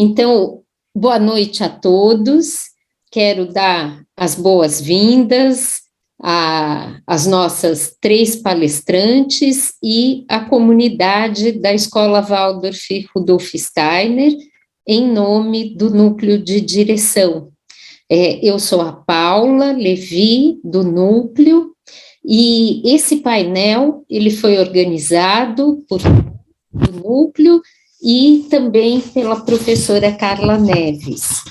Então, boa noite a todos. Quero dar as boas-vindas às nossas 3 palestrantes e à comunidade da Escola Waldorf Rudolf Steiner, em nome do Núcleo de Direção. Eu sou a Paula Levi, do Núcleo, e esse painel ele foi organizado por do Núcleo e também pela professora Carla Neves.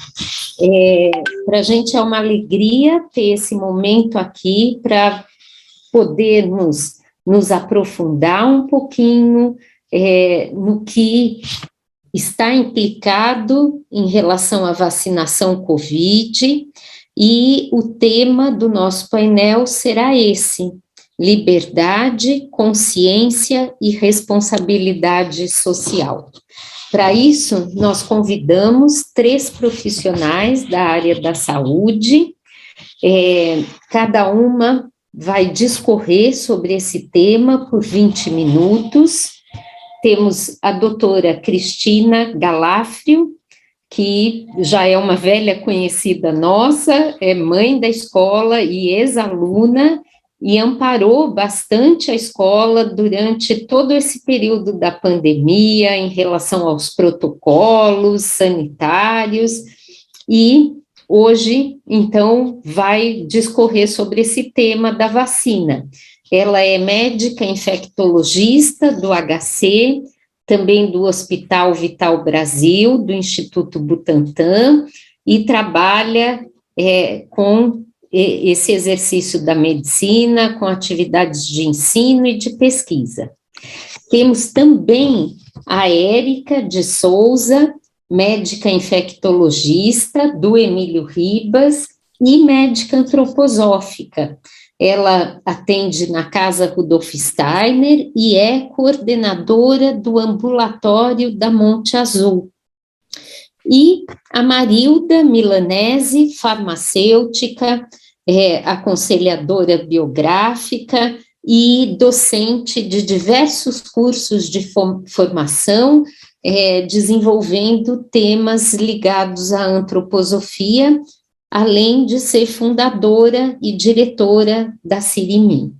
Para a gente é uma alegria ter esse momento aqui para podermos nos aprofundar um pouquinho no que está implicado em relação à vacinação Covid, e o tema do nosso painel será esse: liberdade, consciência e responsabilidade social. Para isso, nós convidamos 3 profissionais da área da saúde, cada uma vai discorrer sobre esse tema por 20 minutos. Temos a doutora Cristina Galafrio, que já é uma velha conhecida nossa, é mãe da escola e ex-aluna, e amparou bastante a escola durante todo esse período da pandemia, em relação aos protocolos sanitários, e hoje, então, vai discorrer sobre esse tema da vacina. Ela é médica infectologista do HC, também do Hospital Vital Brasil, do Instituto Butantan, e trabalha com esse exercício da medicina, com atividades de ensino e de pesquisa. Temos também a Érica de Souza, médica infectologista do Emílio Ribas e médica antroposófica. Ela atende na Casa Rudolf Steiner e é coordenadora do ambulatório da Monte Azul. E a Marilda Milanese, farmacêutica, aconselhadora biográfica e docente de diversos cursos de formação, desenvolvendo temas ligados à antroposofia, além de ser fundadora e diretora da Cirimim.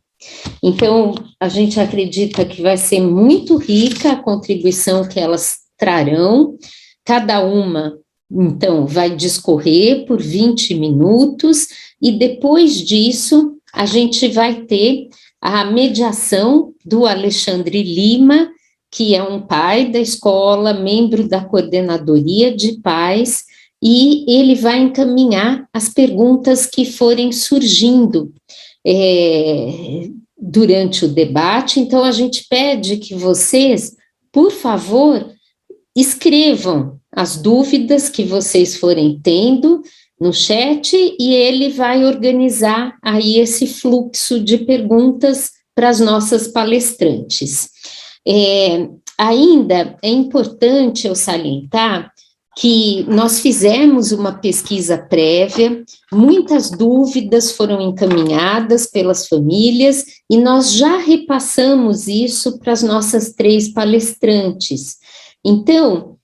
Então, a gente acredita que vai ser muito rica a contribuição que elas trarão. Cada uma, então, vai discorrer por 20 minutos, e depois disso, a gente vai ter a mediação do Alexandre Lima, que é um pai da escola, membro da coordenadoria de pais, e ele vai encaminhar as perguntas que forem surgindo durante o debate. Então, a gente pede que vocês, por favor, escrevam as dúvidas que vocês forem tendo no chat, e ele vai organizar aí esse fluxo de perguntas para as nossas palestrantes. Ainda é importante eu salientar que nós fizemos uma pesquisa prévia, muitas dúvidas foram encaminhadas pelas famílias, e nós já repassamos isso para as nossas 3 palestrantes. Então,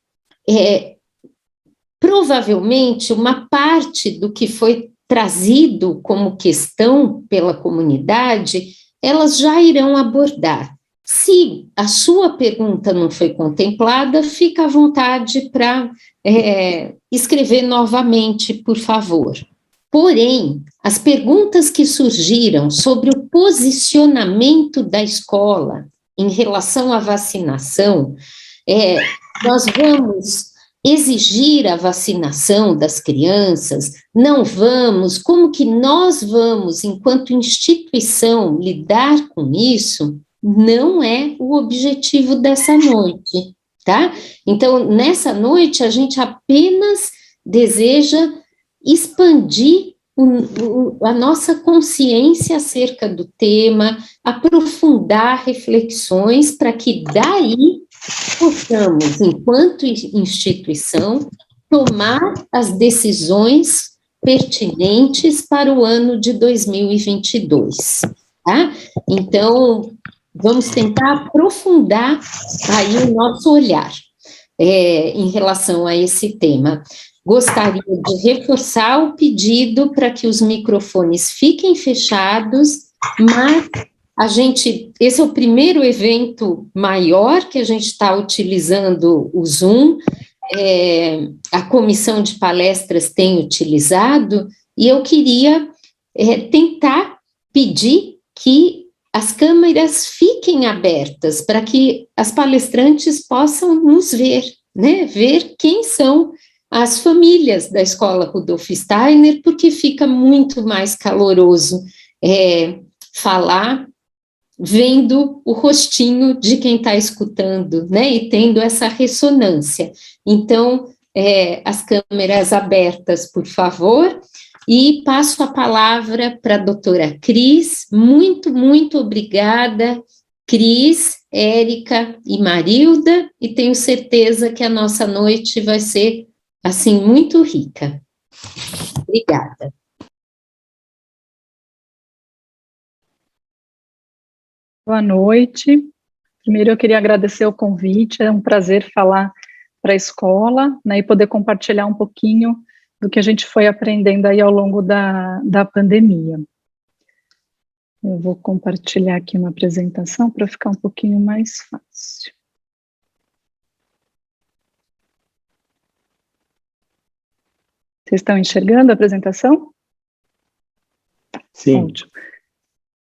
provavelmente, uma parte do que foi trazido como questão pela comunidade, elas já irão abordar. Se a sua pergunta não foi contemplada, fica à vontade para escrever novamente, por favor. Porém, as perguntas que surgiram sobre o posicionamento da escola em relação à vacinação, nós vamos exigir a vacinação das crianças? Não vamos? Como que nós vamos, enquanto instituição, lidar com isso? Não é o objetivo dessa noite, tá? Então, nessa noite, a gente apenas deseja expandir a nossa consciência acerca do tema, aprofundar reflexões para que daí possamos, enquanto instituição, tomar as decisões pertinentes para o ano de 2022, tá? Então, vamos tentar aprofundar aí o nosso olhar. em relação a esse tema. Gostaria de reforçar o pedido para que os microfones fiquem fechados, mas esse é o primeiro evento maior que a gente está utilizando o Zoom, a comissão de palestras tem utilizado, e eu queria tentar pedir que as câmeras fiquem abertas para que as palestrantes possam nos ver, né? Ver quem são as famílias da Escola Rudolf Steiner, porque fica muito mais caloroso falar vendo o rostinho de quem está escutando, né? E tendo essa ressonância. Então, as câmeras abertas, por favor. E passo a palavra para a doutora Cris. Muito, muito obrigada, Cris, Érica e Marilda, e tenho certeza que a nossa noite vai ser, assim, muito rica. Obrigada. Boa noite. Primeiro eu queria agradecer o convite, é um prazer falar para a escola, né, e poder compartilhar um pouquinho do que a gente foi aprendendo aí ao longo da pandemia. Eu vou compartilhar aqui uma apresentação para ficar um pouquinho mais fácil. Vocês estão enxergando a apresentação? Sim. Ótimo.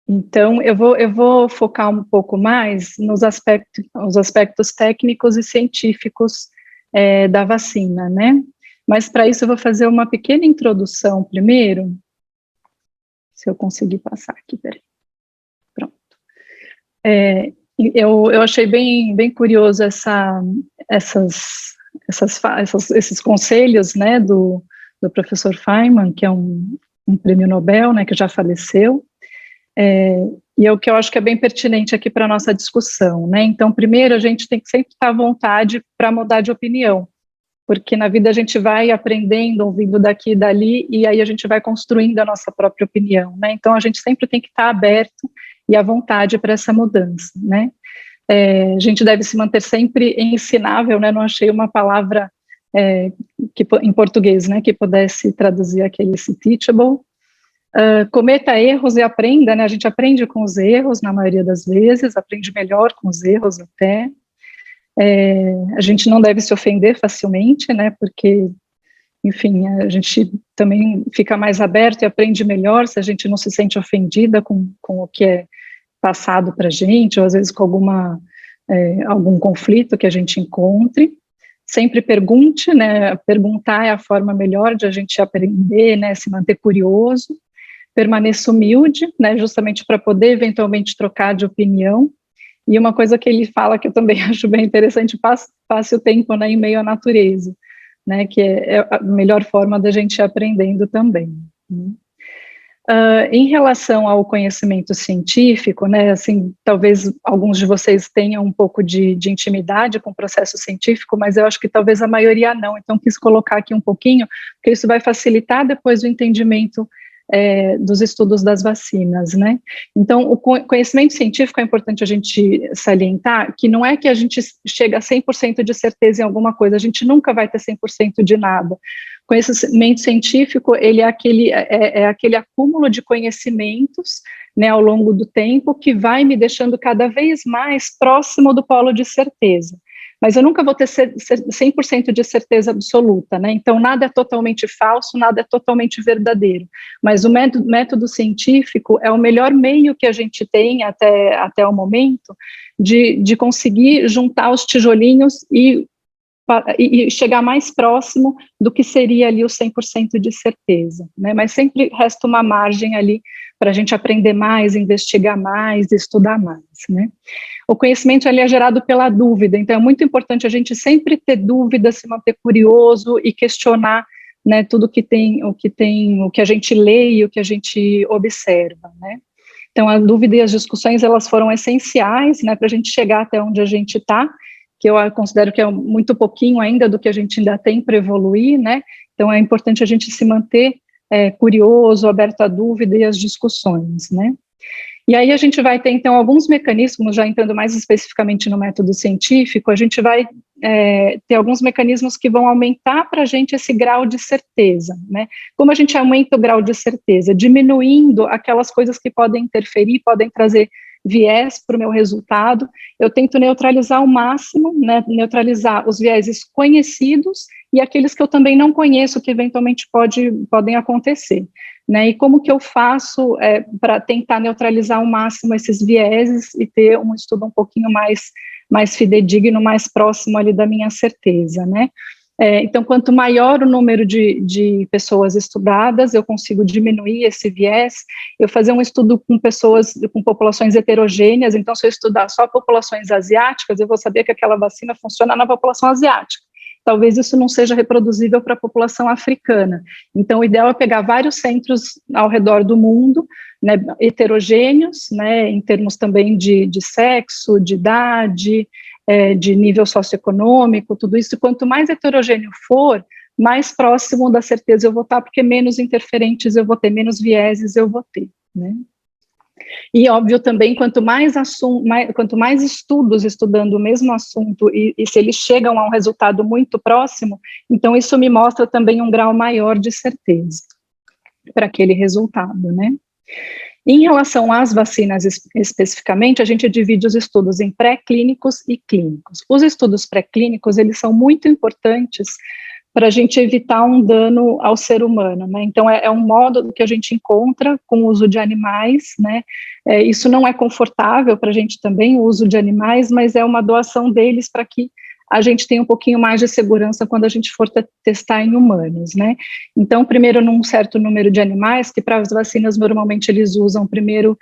Então, eu vou focar um pouco mais nos aspectos técnicos e científicos da vacina, né? Mas para isso eu vou fazer uma pequena introdução primeiro, se eu conseguir passar aqui, peraí. Pronto. Eu achei bem curioso esses conselhos, né, do professor Feynman, que é um prêmio Nobel, né, que já faleceu, e é o que eu acho que é bem pertinente aqui para a nossa discussão, né? Então, primeiro, a gente tem que sempre estar à vontade para mudar de opinião, porque na vida a gente vai aprendendo, ouvindo daqui e dali, e aí a gente vai construindo a nossa própria opinião, né? Então, a gente sempre tem que estar aberto e à vontade para essa mudança, né? A gente deve se manter sempre ensinável, né? Não achei uma palavra em português, né, que pudesse traduzir aquele teachable. Cometa erros e aprenda, né? A gente aprende com os erros, na maioria das vezes, aprende melhor com os erros até. A gente não deve se ofender facilmente, né, porque, enfim, a gente também fica mais aberto e aprende melhor se a gente não se sente ofendida com o que é passado para a gente, ou às vezes com algum conflito que a gente encontre. Sempre pergunte, né, perguntar é a forma melhor de a gente aprender, né, se manter curioso. Permaneça humilde, né, justamente para poder eventualmente trocar de opinião. E uma coisa que ele fala que eu também acho bem interessante, passe o tempo, né, em meio à natureza, né, que é a melhor forma da gente ir aprendendo também. Em relação ao conhecimento científico, né, assim, talvez alguns de vocês tenham um pouco de intimidade com o processo científico, mas eu acho que talvez a maioria não, então quis colocar aqui um pouquinho, porque isso vai facilitar depois o entendimento dos estudos das vacinas, né? Então, o conhecimento científico é importante a gente salientar que não é que a gente chega a 100% de certeza em alguma coisa, a gente nunca vai ter 100% de nada. Conhecimento científico, ele é aquele acúmulo de conhecimentos, né, ao longo do tempo, que vai me deixando cada vez mais próximo do polo de certeza. Mas eu nunca vou ter 100% de certeza absoluta, né? Então, nada é totalmente falso, nada é totalmente verdadeiro. Mas o método científico é o melhor meio que a gente tem até o momento de conseguir juntar os tijolinhos e chegar mais próximo do que seria ali o 100% de certeza, né? Mas sempre resta uma margem ali para a gente aprender mais, investigar mais, estudar mais, né? O conhecimento ali é gerado pela dúvida, então é muito importante a gente sempre ter dúvida, se manter curioso e questionar, né, tudo o que a gente lê e o que a gente observa, né? Então a dúvida e as discussões, elas foram essenciais, né, para a gente chegar até onde a gente está, que eu considero que é muito pouquinho ainda do que a gente ainda tem para evoluir, né? Então é importante a gente se manter curioso, aberto à dúvida e às discussões, né? E aí a gente vai ter, então, alguns mecanismos, já entrando mais especificamente no método científico, a gente vai ter alguns mecanismos que vão aumentar para a gente esse grau de certeza, né? Como a gente aumenta o grau de certeza? Diminuindo aquelas coisas que podem interferir, podem trazer viés para o meu resultado. Eu tento neutralizar ao máximo, né, neutralizar os vieses conhecidos e aqueles que eu também não conheço, que eventualmente podem acontecer, né? E como que eu faço para tentar neutralizar ao máximo esses vieses e ter um estudo um pouquinho mais fidedigno, mais próximo ali da minha certeza, né? Então, quanto maior o número de pessoas estudadas, eu consigo diminuir esse viés. Eu fazer um estudo com populações heterogêneas, então, se eu estudar só populações asiáticas, eu vou saber que aquela vacina funciona na população asiática. Talvez isso não seja reproduzível para a população africana. Então, o ideal é pegar vários centros ao redor do mundo, né, heterogêneos, né, em termos também de sexo, de idade, de nível socioeconômico, tudo isso. E quanto mais heterogêneo for, mais próximo da certeza eu vou estar, porque menos interferentes eu vou ter, menos vieses eu vou ter, né? E, óbvio, também, quanto mais estudos estudando o mesmo assunto, e se eles chegam a um resultado muito próximo, então isso me mostra também um grau maior de certeza para aquele resultado, né? Em relação às vacinas especificamente, a gente divide os estudos em pré-clínicos e clínicos. Os estudos pré-clínicos, eles são muito importantes para a gente evitar um dano ao ser humano, né? Então, é um modo que a gente encontra com o uso de animais, né? Isso não é confortável para a gente também, o uso de animais, mas é uma doação deles para que a gente tenha um pouquinho mais de segurança quando a gente for testar em humanos, né? Então, primeiro, num certo número de animais, que para as vacinas, normalmente, eles usam primeiro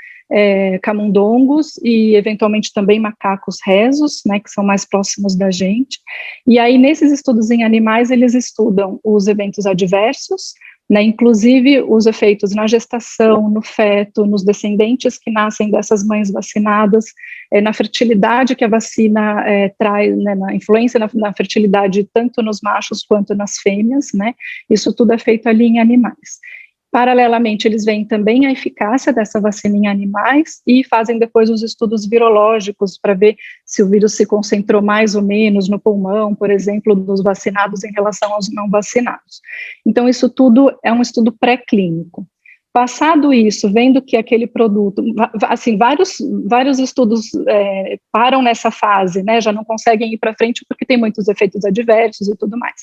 camundongos e, eventualmente, também macacos rhesus, né, que são mais próximos da gente. E aí, nesses estudos em animais, eles estudam os eventos adversos, né, inclusive os efeitos na gestação, no feto, nos descendentes que nascem dessas mães vacinadas, na fertilidade que a vacina traz, né, na influência na fertilidade tanto nos machos quanto nas fêmeas, né, isso tudo é feito ali em animais. Paralelamente, eles veem também a eficácia dessa vacina em animais e fazem depois os estudos virológicos para ver se o vírus se concentrou mais ou menos no pulmão, por exemplo, dos vacinados em relação aos não vacinados. Então, isso tudo é um estudo pré-clínico. Passado isso, vendo que aquele produto, assim, vários estudos param nessa fase, né, já não conseguem ir para frente porque tem muitos efeitos adversos e tudo mais.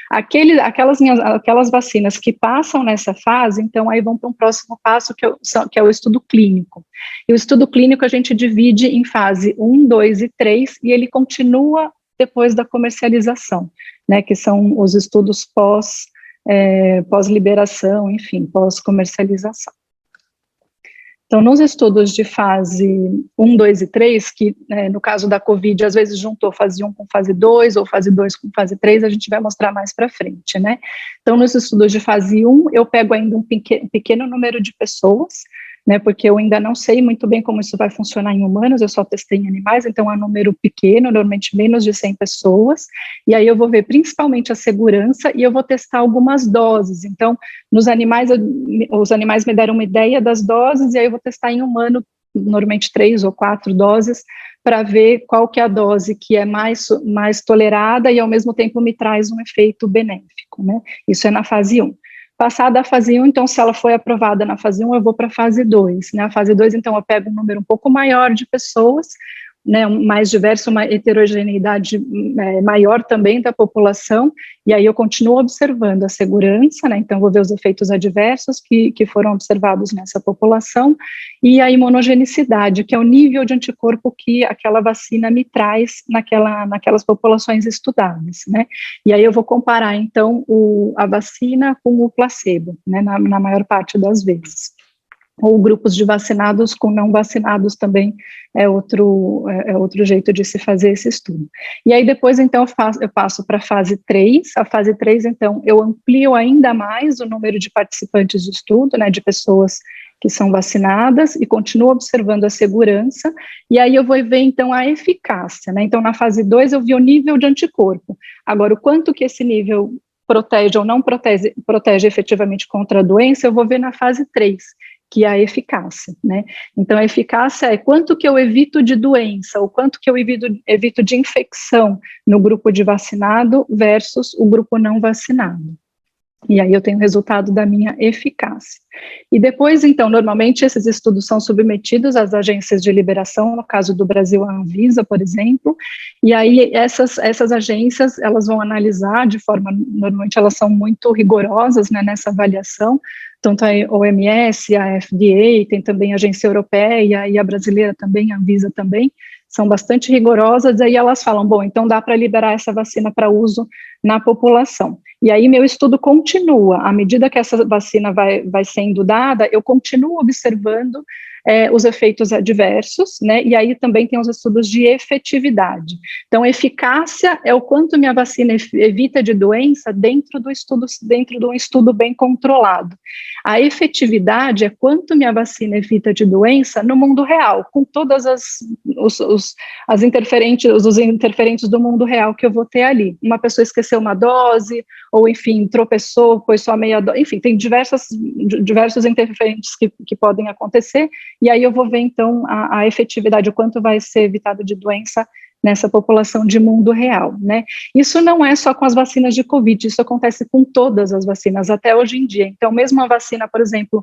Aquelas vacinas que passam nessa fase, então aí vão para um próximo passo que é o estudo clínico. E o estudo clínico a gente divide em fase 1, 2 e 3 e ele continua depois da comercialização, né, que são os estudos pós-liberação, enfim, pós-comercialização. Então, nos estudos de fase 1, 2 e 3, que no caso da Covid, às vezes juntou fase 1 com fase 2, ou fase 2 com fase 3, a gente vai mostrar mais para frente, né? Então, nos estudos de fase 1, eu pego ainda um pequeno número de pessoas, né, porque eu ainda não sei muito bem como isso vai funcionar em humanos, eu só testei em animais, então é um número pequeno, normalmente menos de 100 pessoas, e aí eu vou ver principalmente a segurança e eu vou testar algumas doses. Então, nos animais, os animais me deram uma ideia das doses, e aí eu vou testar em humano, normalmente 3 ou 4 doses, para ver qual que é a dose que é mais tolerada e ao mesmo tempo me traz um efeito benéfico, né? Isso é na fase 1. Passada a fase 1, então, se ela foi aprovada na fase 1, eu vou para a fase 2, né? A fase 2, então, eu pego um número um pouco maior de pessoas, né, mais diverso, uma heterogeneidade maior também da população, e aí eu continuo observando a segurança, né, então vou ver os efeitos adversos que foram observados nessa população, e a imunogenicidade, que é o nível de anticorpo que aquela vacina me traz naquelas populações estudadas, né, e aí eu vou comparar, então, a vacina com o placebo, né, na maior parte das vezes. Ou grupos de vacinados com não vacinados também é outro jeito de se fazer esse estudo. E aí depois, então, eu passo para a fase 3, então, eu amplio ainda mais o número de participantes do estudo, né, de pessoas que são vacinadas, e continuo observando a segurança, e aí eu vou ver, então, a eficácia, né, então, na fase 2 eu vi o nível de anticorpo, agora, o quanto que esse nível protege ou não protege efetivamente contra a doença, eu vou ver na fase 3, que a eficácia, né? Então, a eficácia é quanto que eu evito de doença, ou quanto que eu evito de infecção no grupo de vacinado versus o grupo não vacinado. E aí eu tenho o resultado da minha eficácia. E depois, então, normalmente esses estudos são submetidos às agências de liberação, no caso do Brasil, a Anvisa, por exemplo, e aí essas agências, elas vão analisar de forma, normalmente elas são muito rigorosas, né, nessa avaliação, tanto a OMS, a FDA, tem também a agência europeia e a brasileira também, a Anvisa também, são bastante rigorosas, aí elas falam, bom, então dá para liberar essa vacina para uso na população. E aí meu estudo continua, à medida que essa vacina vai sendo dada, eu continuo observando os efeitos adversos, né, e aí também tem os estudos de efetividade. Então, eficácia é o quanto minha vacina evita de doença dentro de um estudo bem controlado. A efetividade é quanto minha vacina evita de doença no mundo real, com todas os interferentes do mundo real que eu vou ter ali. Uma pessoa esqueceu uma dose, ou enfim, tropeçou, pôs só meia dose, enfim, tem diversos interferentes que podem acontecer, e aí eu vou ver então a efetividade, o quanto vai ser evitado de doença nessa população de mundo real, né? Isso não é só com as vacinas de Covid, isso acontece com todas as vacinas, até hoje em dia. Então, mesmo a vacina, por exemplo,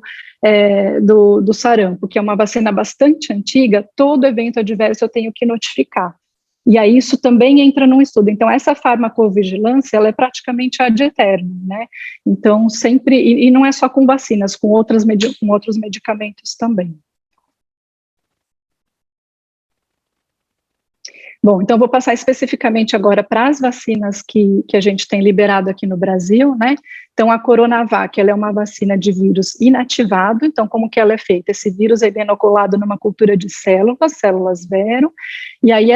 do sarampo, que é uma vacina bastante antiga, todo evento adverso eu tenho que notificar. E aí isso também entra num estudo. Então, essa farmacovigilância, ela é praticamente ad eternum, né? Então, sempre, e não é só com vacinas, com outros medicamentos também. Bom, então vou passar especificamente agora para as vacinas que a gente tem liberado aqui no Brasil, né? Então, a Coronavac, ela é uma vacina de vírus inativado. Então, como que ela é feita? Esse vírus é inoculado numa cultura de células vero, e aí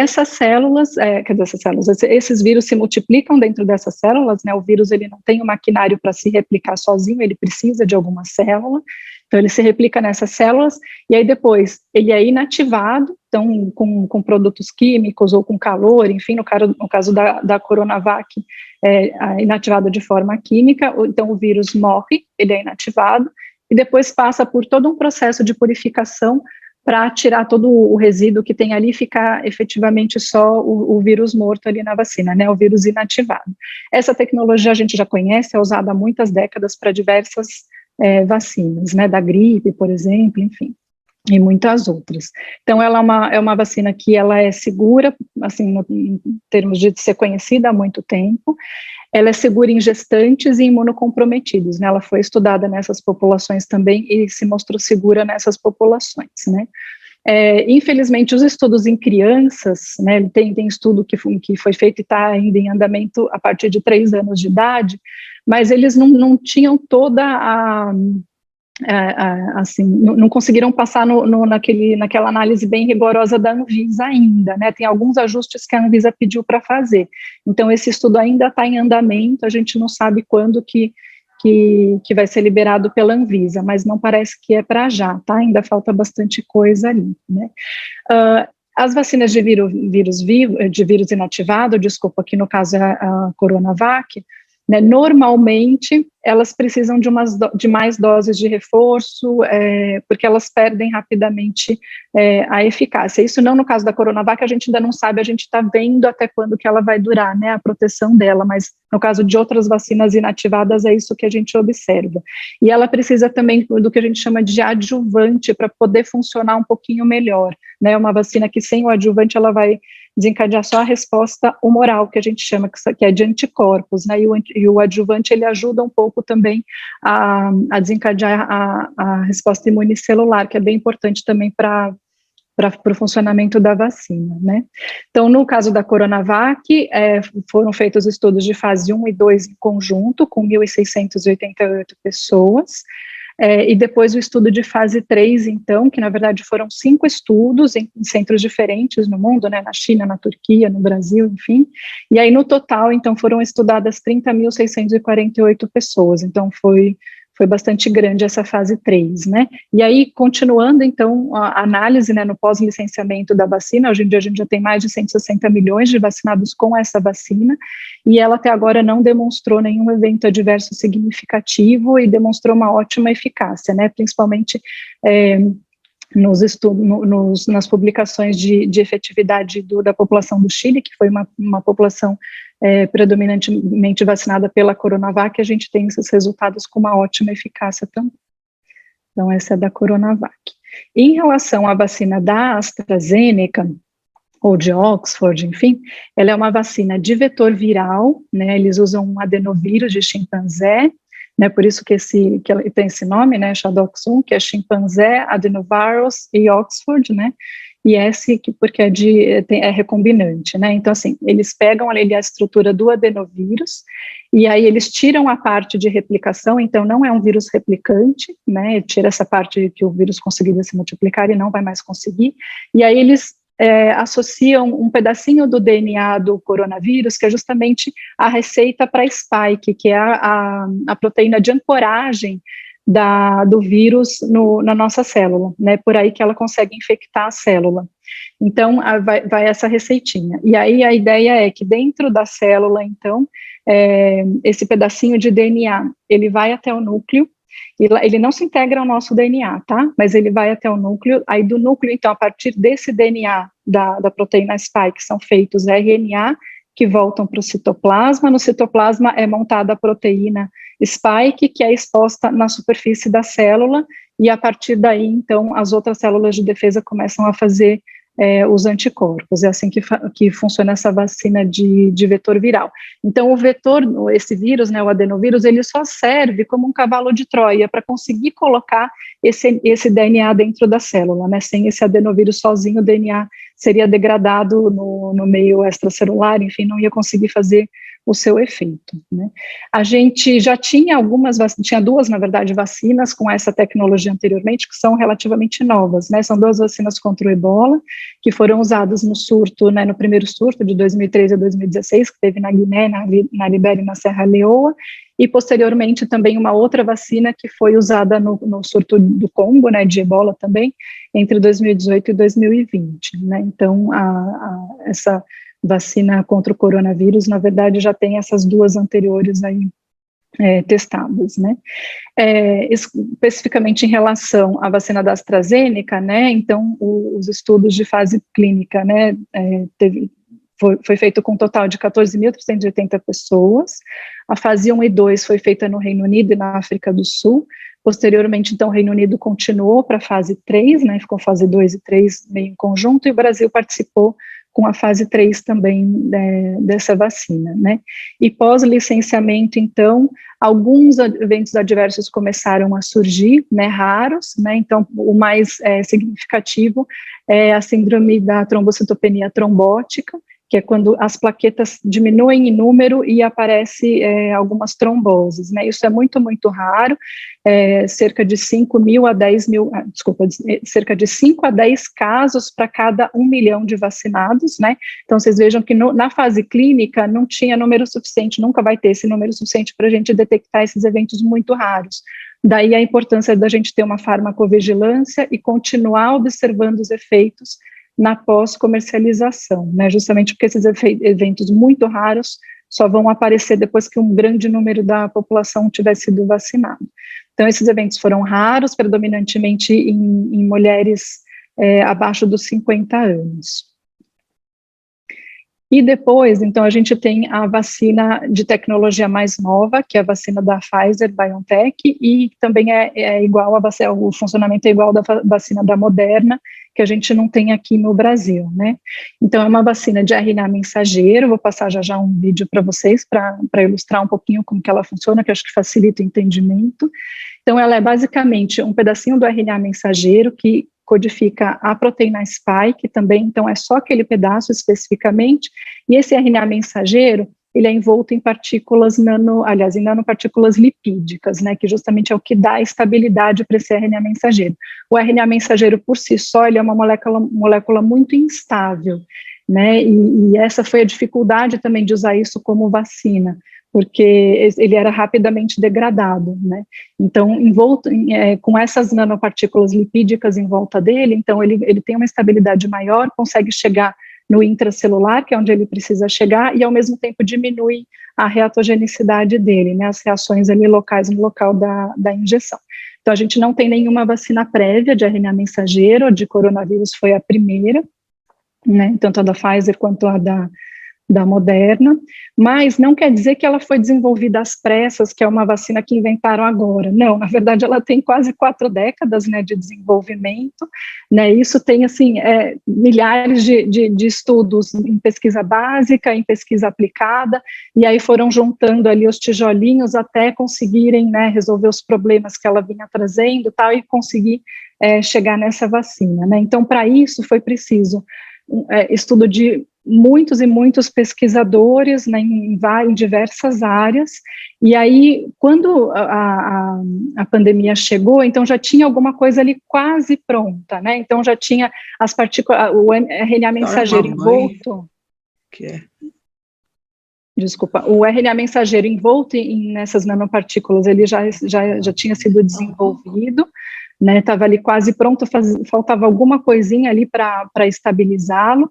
esses vírus se multiplicam dentro dessas células, né? O vírus, ele não tem um maquinário para se replicar sozinho, ele precisa de alguma célula. Então, ele se replica nessas células, e aí depois ele é inativado, então, com produtos químicos ou com calor, enfim, no caso da Coronavac, é inativado de forma química, então o vírus morre, ele é inativado, e depois passa por todo um processo de purificação para tirar todo o resíduo que tem ali e ficar efetivamente só o vírus morto ali na vacina, né, o vírus inativado. Essa tecnologia a gente já conhece, é usada há muitas décadas para diversas vacinas, né, da gripe, por exemplo, enfim, e muitas outras. Então, ela é uma vacina que ela é segura, assim, em termos de ser conhecida há muito tempo, ela é segura em gestantes e imunocomprometidos, né, ela foi estudada nessas populações também e se mostrou segura nessas populações, né. Infelizmente, os estudos em crianças, né, tem estudo que foi feito e está ainda em andamento a partir de 3 anos de idade, mas eles não tinham toda assim, não conseguiram passar naquela análise bem rigorosa da Anvisa ainda, né, tem alguns ajustes que a Anvisa pediu para fazer, então esse estudo ainda está em andamento, a gente não sabe quando que vai ser liberado pela Anvisa, mas não parece que é para já, tá, ainda falta bastante coisa ali, né. As vacinas de vírus inativado, desculpa, aqui no caso é a Coronavac, né, normalmente elas precisam de mais doses de reforço, porque elas perdem rapidamente a eficácia. Isso não no caso da Coronavac, a gente ainda não sabe, a gente está vendo até quando que ela vai durar, né, a proteção dela, mas no caso de outras vacinas inativadas é isso que a gente observa. E ela precisa também do que a gente chama de adjuvante para poder funcionar um pouquinho melhor, né, uma vacina que sem o adjuvante ela vai desencadear só a resposta humoral, que a gente chama, que é de anticorpos, né, e o adjuvante ele ajuda um pouco também a desencadear a resposta imunicelular, que é bem importante também para o funcionamento da vacina, né. Então, no caso da Coronavac, foram feitos estudos de fase 1 e 2 em conjunto, com 1.688 pessoas, e depois o estudo de fase 3, então, que na verdade foram 5 estudos em centros diferentes no mundo, né, na China, na Turquia, no Brasil, enfim, e aí no total, então, foram estudadas 30.648 pessoas, então foi foi bastante grande essa fase 3, né? E aí, continuando, então, a análise, né, no pós-licenciamento da vacina, hoje em dia a gente já tem mais de 160 milhões de vacinados com essa vacina, e ela até agora não demonstrou nenhum evento adverso significativo e demonstrou uma ótima eficácia, né? Principalmente nos estudos, nas publicações de efetividade da população do Chile, que foi uma população predominantemente vacinada pela Coronavac, a gente tem esses resultados com uma ótima eficácia também. Então, essa é da Coronavac. Em relação à vacina da AstraZeneca, ou de Oxford, enfim, ela é uma vacina de vetor viral, né, eles usam um adenovírus de chimpanzé, né, por isso que ela tem esse nome, né, Shadox1, que é chimpanzé, adenovirus e Oxford, né, e esse porque é recombinante, né, então assim, eles pegam ali a estrutura do adenovírus, e aí eles tiram a parte de replicação, então não é um vírus replicante, né, tira essa parte que o vírus conseguiria se multiplicar e não vai mais conseguir, e aí eles associam um pedacinho do DNA do coronavírus, que é justamente a receita para spike, que é a proteína de ancoragem do vírus na nossa célula, né, por aí que ela consegue infectar a célula. Então, vai essa receitinha. E aí a ideia é que dentro da célula, então, esse pedacinho de DNA, ele vai até o núcleo, ele não se integra ao nosso DNA, tá? Mas ele vai até o núcleo, aí do núcleo, então, a partir desse DNA da proteína spike, são feitos RNA que voltam para o citoplasma, no citoplasma é montada a proteína spike, que é exposta na superfície da célula, e a partir daí, então, as outras células de defesa começam a fazer os anticorpos, é assim que funciona essa vacina de vetor viral. Então, o vetor, esse vírus, né, o adenovírus, ele só serve como um cavalo de Troia para conseguir colocar esse DNA dentro da célula, né, sem esse adenovírus sozinho, o DNA seria degradado no meio extracelular, enfim, não ia conseguir fazer o seu efeito, né. A gente já tinha tinha duas, na verdade, vacinas com essa tecnologia anteriormente, que são relativamente novas, né, são duas vacinas contra o ebola, que foram usadas no surto, né, no primeiro surto de 2013 a 2016, que teve na Guiné, na Libéria e na Serra Leoa, e posteriormente também uma outra vacina que foi usada no surto do Congo, né, de ebola também, entre 2018 e 2020, né, então essa vacina contra o coronavírus, na verdade, já tem essas duas anteriores aí testadas, né. Especificamente em relação à vacina da AstraZeneca, né, então os estudos de fase clínica, né, foi feito com um total de 14.380 pessoas, a fase 1 e 2 foi feita no Reino Unido e na África do Sul, posteriormente, então, o Reino Unido continuou para a fase 3, né, ficou fase 2 e 3 meio em conjunto, e o Brasil participou com a fase 3 também dessa vacina, né. E pós-licenciamento, então, alguns eventos adversos começaram a surgir, né, raros, né, então o mais significativo é a síndrome da trombocitopenia trombótica, que é quando as plaquetas diminuem em número e aparece algumas tromboses, né, isso é muito, muito raro, cerca de 5 a 10 casos para cada 1 milhão de vacinados, né, então vocês vejam que na fase clínica não tinha número suficiente, nunca vai ter esse número suficiente para a gente detectar esses eventos muito raros, daí a importância da gente ter uma farmacovigilância e continuar observando os efeitos na pós-comercialização, né, justamente porque esses eventos muito raros só vão aparecer depois que um grande número da população tiver sido vacinado. Então, esses eventos foram raros, predominantemente em mulheres abaixo dos 50 anos. E depois, então, a gente tem a vacina de tecnologia mais nova, que é a vacina da Pfizer-BioNTech, e também é igual o funcionamento é igual da vacina da Moderna, que a gente não tem aqui no Brasil, né? Então, é uma vacina de RNA mensageiro, vou passar já um vídeo para vocês, para ilustrar um pouquinho como que ela funciona, que eu acho que facilita o entendimento. Então, ela é basicamente um pedacinho do RNA mensageiro que codifica a proteína spike também, então é só aquele pedaço especificamente, e esse RNA mensageiro, ele é envolto em partículas em nanopartículas lipídicas, né, que justamente é o que dá estabilidade para esse RNA mensageiro. O RNA mensageiro por si só, ele é uma molécula muito instável, né, e essa foi a dificuldade também de usar isso como vacina, porque ele era rapidamente degradado, né? Então, com essas nanopartículas lipídicas em volta dele, então ele tem uma estabilidade maior, consegue chegar no intracelular, que é onde ele precisa chegar, e ao mesmo tempo diminui a reatogenicidade dele, né? As reações ali locais no local da injeção. Então, a gente não tem nenhuma vacina prévia de RNA mensageiro, de coronavírus foi a primeira, né? Tanto a da Pfizer quanto a da Moderna, mas não quer dizer que ela foi desenvolvida às pressas, que é uma vacina que inventaram agora. Não, na verdade ela tem quase 4 décadas, né, de desenvolvimento, né, isso tem, assim, milhares de estudos em pesquisa básica, em pesquisa aplicada, e aí foram juntando ali os tijolinhos até conseguirem, né, resolver os problemas que ela vinha trazendo, tal, e conseguir chegar nessa vacina, né. Então, para isso foi preciso estudo de muitos e muitos pesquisadores, né, em diversas áreas, e aí, quando a pandemia chegou, então já tinha alguma coisa ali quase pronta, né, então já tinha as partículas, o RNA mensageiro envolto, desculpa, o RNA mensageiro envolto nessas nanopartículas, ele já tinha sido desenvolvido, né, estava ali quase pronto, faltava alguma coisinha ali para estabilizá-lo,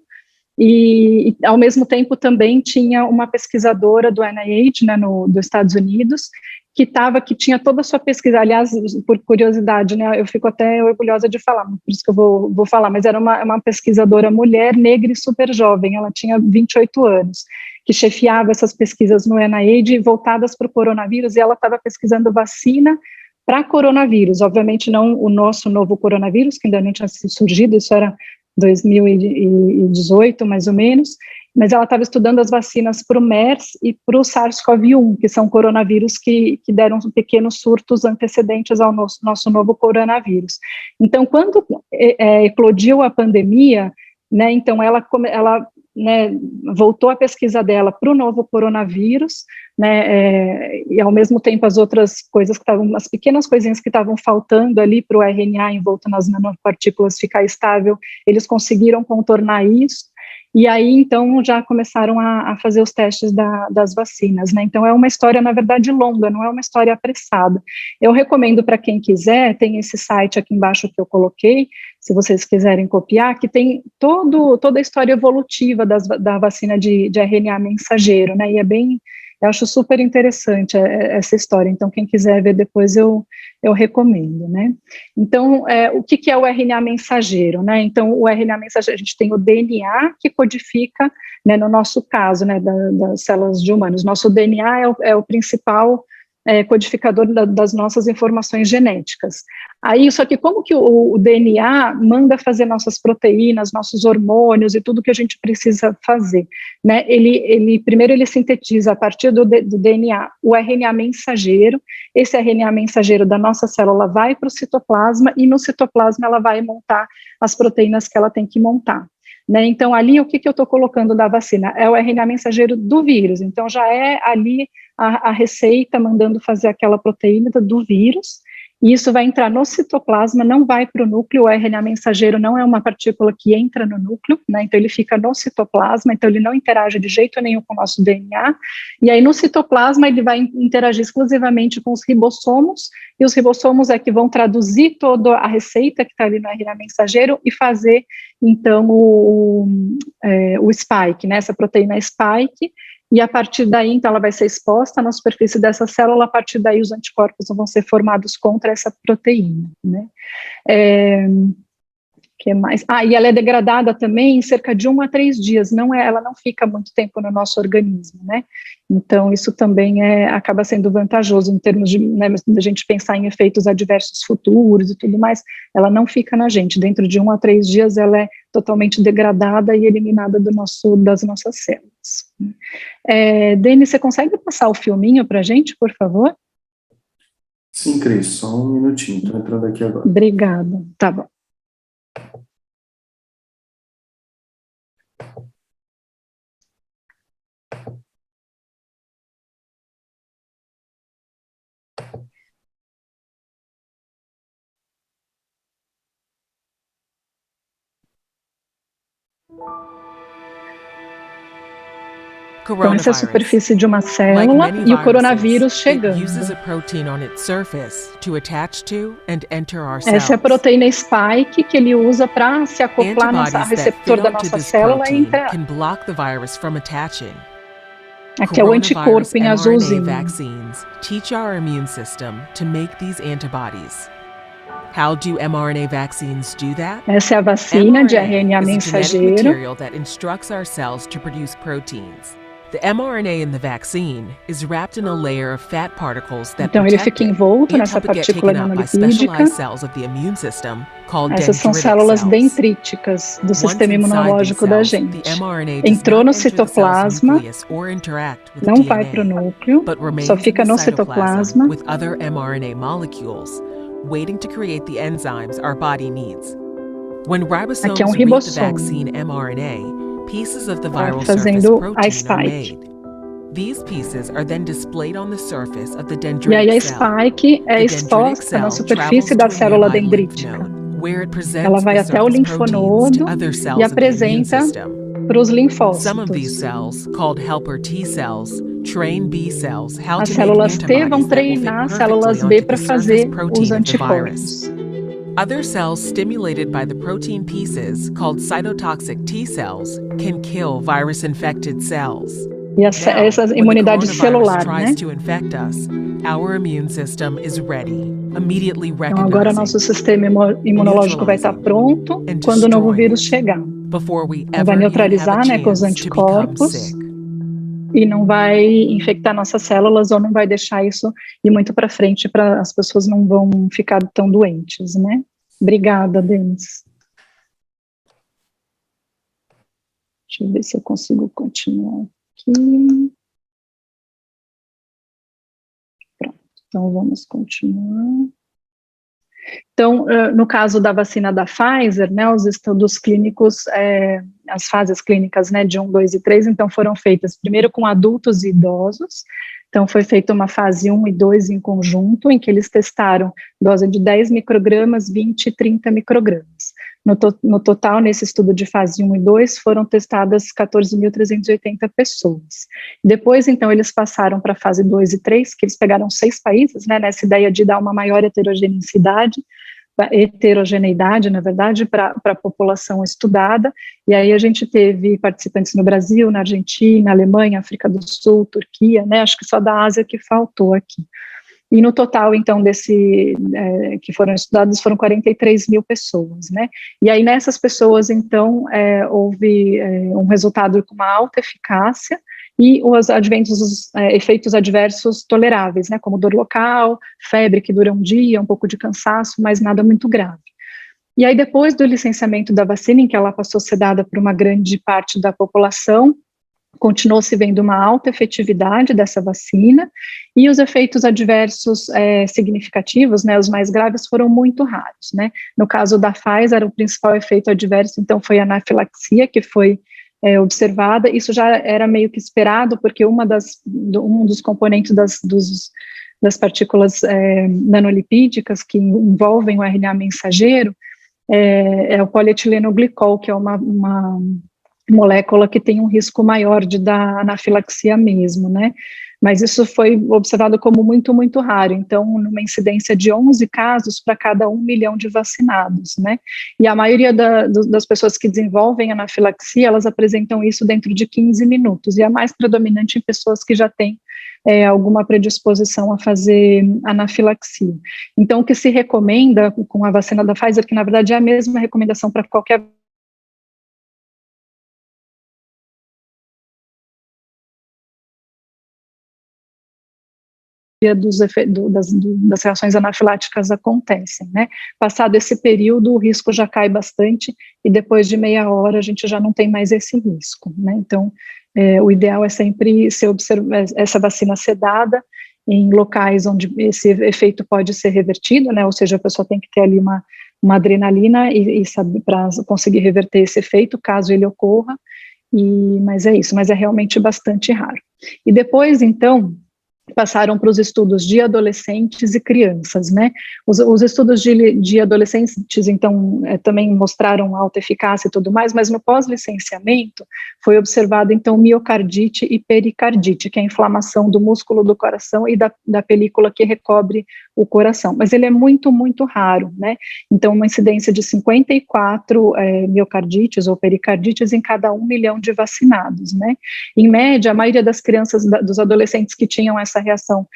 e ao mesmo tempo também tinha uma pesquisadora do NIH, né, dos Estados Unidos, que tinha toda a sua pesquisa, aliás, por curiosidade, né, eu fico até orgulhosa de falar, por isso que eu vou falar, mas era uma pesquisadora mulher, negra e super jovem, ela tinha 28 anos, que chefiava essas pesquisas no NIH voltadas para o coronavírus, e ela estava pesquisando vacina para coronavírus, obviamente não o nosso novo coronavírus, que ainda nem tinha surgido, isso era 2018, mais ou menos, mas ela estava estudando as vacinas para o MERS e para o SARS-CoV-1, que são coronavírus que deram pequenos surtos antecedentes ao nosso novo coronavírus. Então, quando eclodiu a pandemia, né, então ela né, voltou a pesquisa dela para o novo coronavírus, né, e ao mesmo tempo as outras coisas que estavam, as pequenas coisinhas que estavam faltando ali para o RNA envolto nas nanopartículas ficar estável, eles conseguiram contornar isso, e aí então já começaram a fazer os testes das vacinas, né, então é uma história na verdade longa, não é uma história apressada. Eu recomendo para quem quiser, tem esse site aqui embaixo que eu coloquei, se vocês quiserem copiar, que tem toda a história evolutiva da vacina de RNA mensageiro, né, e eu acho super interessante essa história, então quem quiser ver depois eu recomendo, né. Então, o que é o RNA mensageiro, né, então o RNA mensageiro, a gente tem o DNA que codifica, né, no nosso caso, né, das células de humanos, nosso DNA é o principal codificador das nossas informações genéticas. Aí, só que como que o DNA manda fazer nossas proteínas, nossos hormônios e tudo que a gente precisa fazer, né? Primeiro ele sintetiza a partir do DNA o RNA mensageiro, esse RNA mensageiro da nossa célula vai para o citoplasma e no citoplasma ela vai montar as proteínas que ela tem que montar. Né, então, ali, o que eu estou colocando da vacina? É o RNA mensageiro do vírus, então já é ali a receita mandando fazer aquela proteína do vírus, e isso vai entrar no citoplasma, não vai para o núcleo, o RNA mensageiro não é uma partícula que entra no núcleo, né, então ele fica no citoplasma, então ele não interage de jeito nenhum com o nosso DNA, e aí no citoplasma ele vai interagir exclusivamente com os ribossomos, e os ribossomos é que vão traduzir toda a receita que está ali no RNA mensageiro e fazer, então, o spike, né, essa proteína spike, e a partir daí, então, ela vai ser exposta na superfície dessa célula, a partir daí os anticorpos vão ser formados contra essa proteína, né. Que mais? E ela é degradada também em cerca de 1 a 3 dias, ela não fica muito tempo no nosso organismo, né, então isso também acaba sendo vantajoso em termos de, né, da gente pensar em efeitos adversos futuros e tudo mais, ela não fica na gente, dentro de 1 a 3 dias ela é totalmente degradada e eliminada das nossas células. Denis, você consegue passar o filminho para a gente, por favor? Sim, Cris, só um minutinho, estou entrando aqui agora. Obrigada, tá bom. Então, essa é a superfície de uma célula e o coronavírus chegando. Essa é a proteína spike que ele usa para se acoplar no receptor da nossa célula e entrar. Aqui é o anticorpo em azulzinho. How do mRNA vaccines do that? Essa é a vacina de RNA mensageiro. Material that instructs our cells to produce proteins. The mRNA in the vaccine is wrapped in a layer of fat particles that então ele fica envolto nessa partícula nanolipídica. Essas são células dendríticas do sistema imunológico da gente. Entrou no citoplasma, não vai para o núcleo, só fica no citoplasma. Waiting to create the enzymes our body needs. When ribosomes read the vaccine mRNA, pieces of the viral surface protein are made. These pieces are then displayed on the surface of the dendritic cell. E aí a spike é exposta na superfície da célula dendrítica. Ela vai até o linfonodo e apresenta para os linfócitos. As células T vão treinar as células B para fazer os anticorpos. Other cells stimulated by the protein pieces, called cytotoxic T cells, can kill virus-infected cells. E essa imunidade celular, né? Our immune system is ready, immediately recognizing. Então agora nosso sistema imunológico vai estar pronto quando o novo vírus chegar. Vai neutralizar, né, com os anticorpos e não vai infectar nossas células ou não vai deixar isso ir muito para frente, para as pessoas não vão ficar tão doentes, né? Obrigada, Denis. Deixa eu ver se eu consigo continuar aqui. Pronto, então vamos continuar. Então, no caso da vacina da Pfizer, né, os estudos clínicos, as fases clínicas, né, de 1, 2 e 3, então foram feitas primeiro com adultos e idosos. Então foi feita uma fase 1 e 2 em conjunto, em que eles testaram dose de 10 microgramas, 20 e 30 microgramas. No total, nesse estudo de fase 1 e 2, foram testadas 14.380 pessoas. Depois, então, eles passaram para a fase 2 e 3, que eles pegaram 6 países, né, nessa ideia de dar uma maior heterogeneidade, na verdade, para a população estudada, e aí a gente teve participantes no Brasil, na Argentina, Alemanha, África do Sul, Turquia, né, acho que só da Ásia que faltou aqui. E no total, então, que foram estudados, foram 43 mil pessoas, né? E aí, nessas pessoas, então, houve um resultado com uma alta eficácia e os efeitos adversos toleráveis, né? Como dor local, febre que dura um dia, um pouco de cansaço, mas nada muito grave. E aí, depois do licenciamento da vacina, em que ela passou a ser dada por uma grande parte da população, continuou se vendo uma alta efetividade dessa vacina, e os efeitos adversos significativos, né, os mais graves, foram muito raros, né. No caso da Pfizer, o principal efeito adverso, então, foi a anafilaxia, que foi observada. Isso já era meio que esperado, porque um dos componentes das partículas nanolipídicas que envolvem o RNA mensageiro é o polietilenglicol, que é uma molécula que tem um risco maior de dar anafilaxia mesmo, né? Mas isso foi observado como muito, muito raro. Então, numa incidência de 11 casos para cada 1 milhão de vacinados, né? E a maioria das pessoas que desenvolvem anafilaxia, elas apresentam isso dentro de 15 minutos, e é mais predominante em pessoas que já têm alguma predisposição a fazer anafilaxia. Então, o que se recomenda com a vacina da Pfizer, que na verdade é a mesma recomendação para qualquer das reações anafiláticas acontecem, né? Passado esse período, o risco já cai bastante, e depois de meia hora a gente já não tem mais esse risco, né? Então, o ideal é sempre essa vacina ser dada em locais onde esse efeito pode ser revertido, né? Ou seja, a pessoa tem que ter ali uma adrenalina e saber para conseguir reverter esse efeito, caso ele ocorra, mas é isso, mas é realmente bastante raro. E depois, então, passaram para os estudos de adolescentes e crianças, né? Os estudos de adolescentes, então, também mostraram alta eficácia e tudo mais, mas no pós-licenciamento foi observado, então, miocardite e pericardite, que é a inflamação do músculo do coração e da película que recobre o coração, mas ele é muito, muito raro, né? Então, uma incidência de 54 miocardites ou pericardites em cada 1 milhão de vacinados, né? Em média, a maioria das crianças, dos adolescentes que tinham essa reação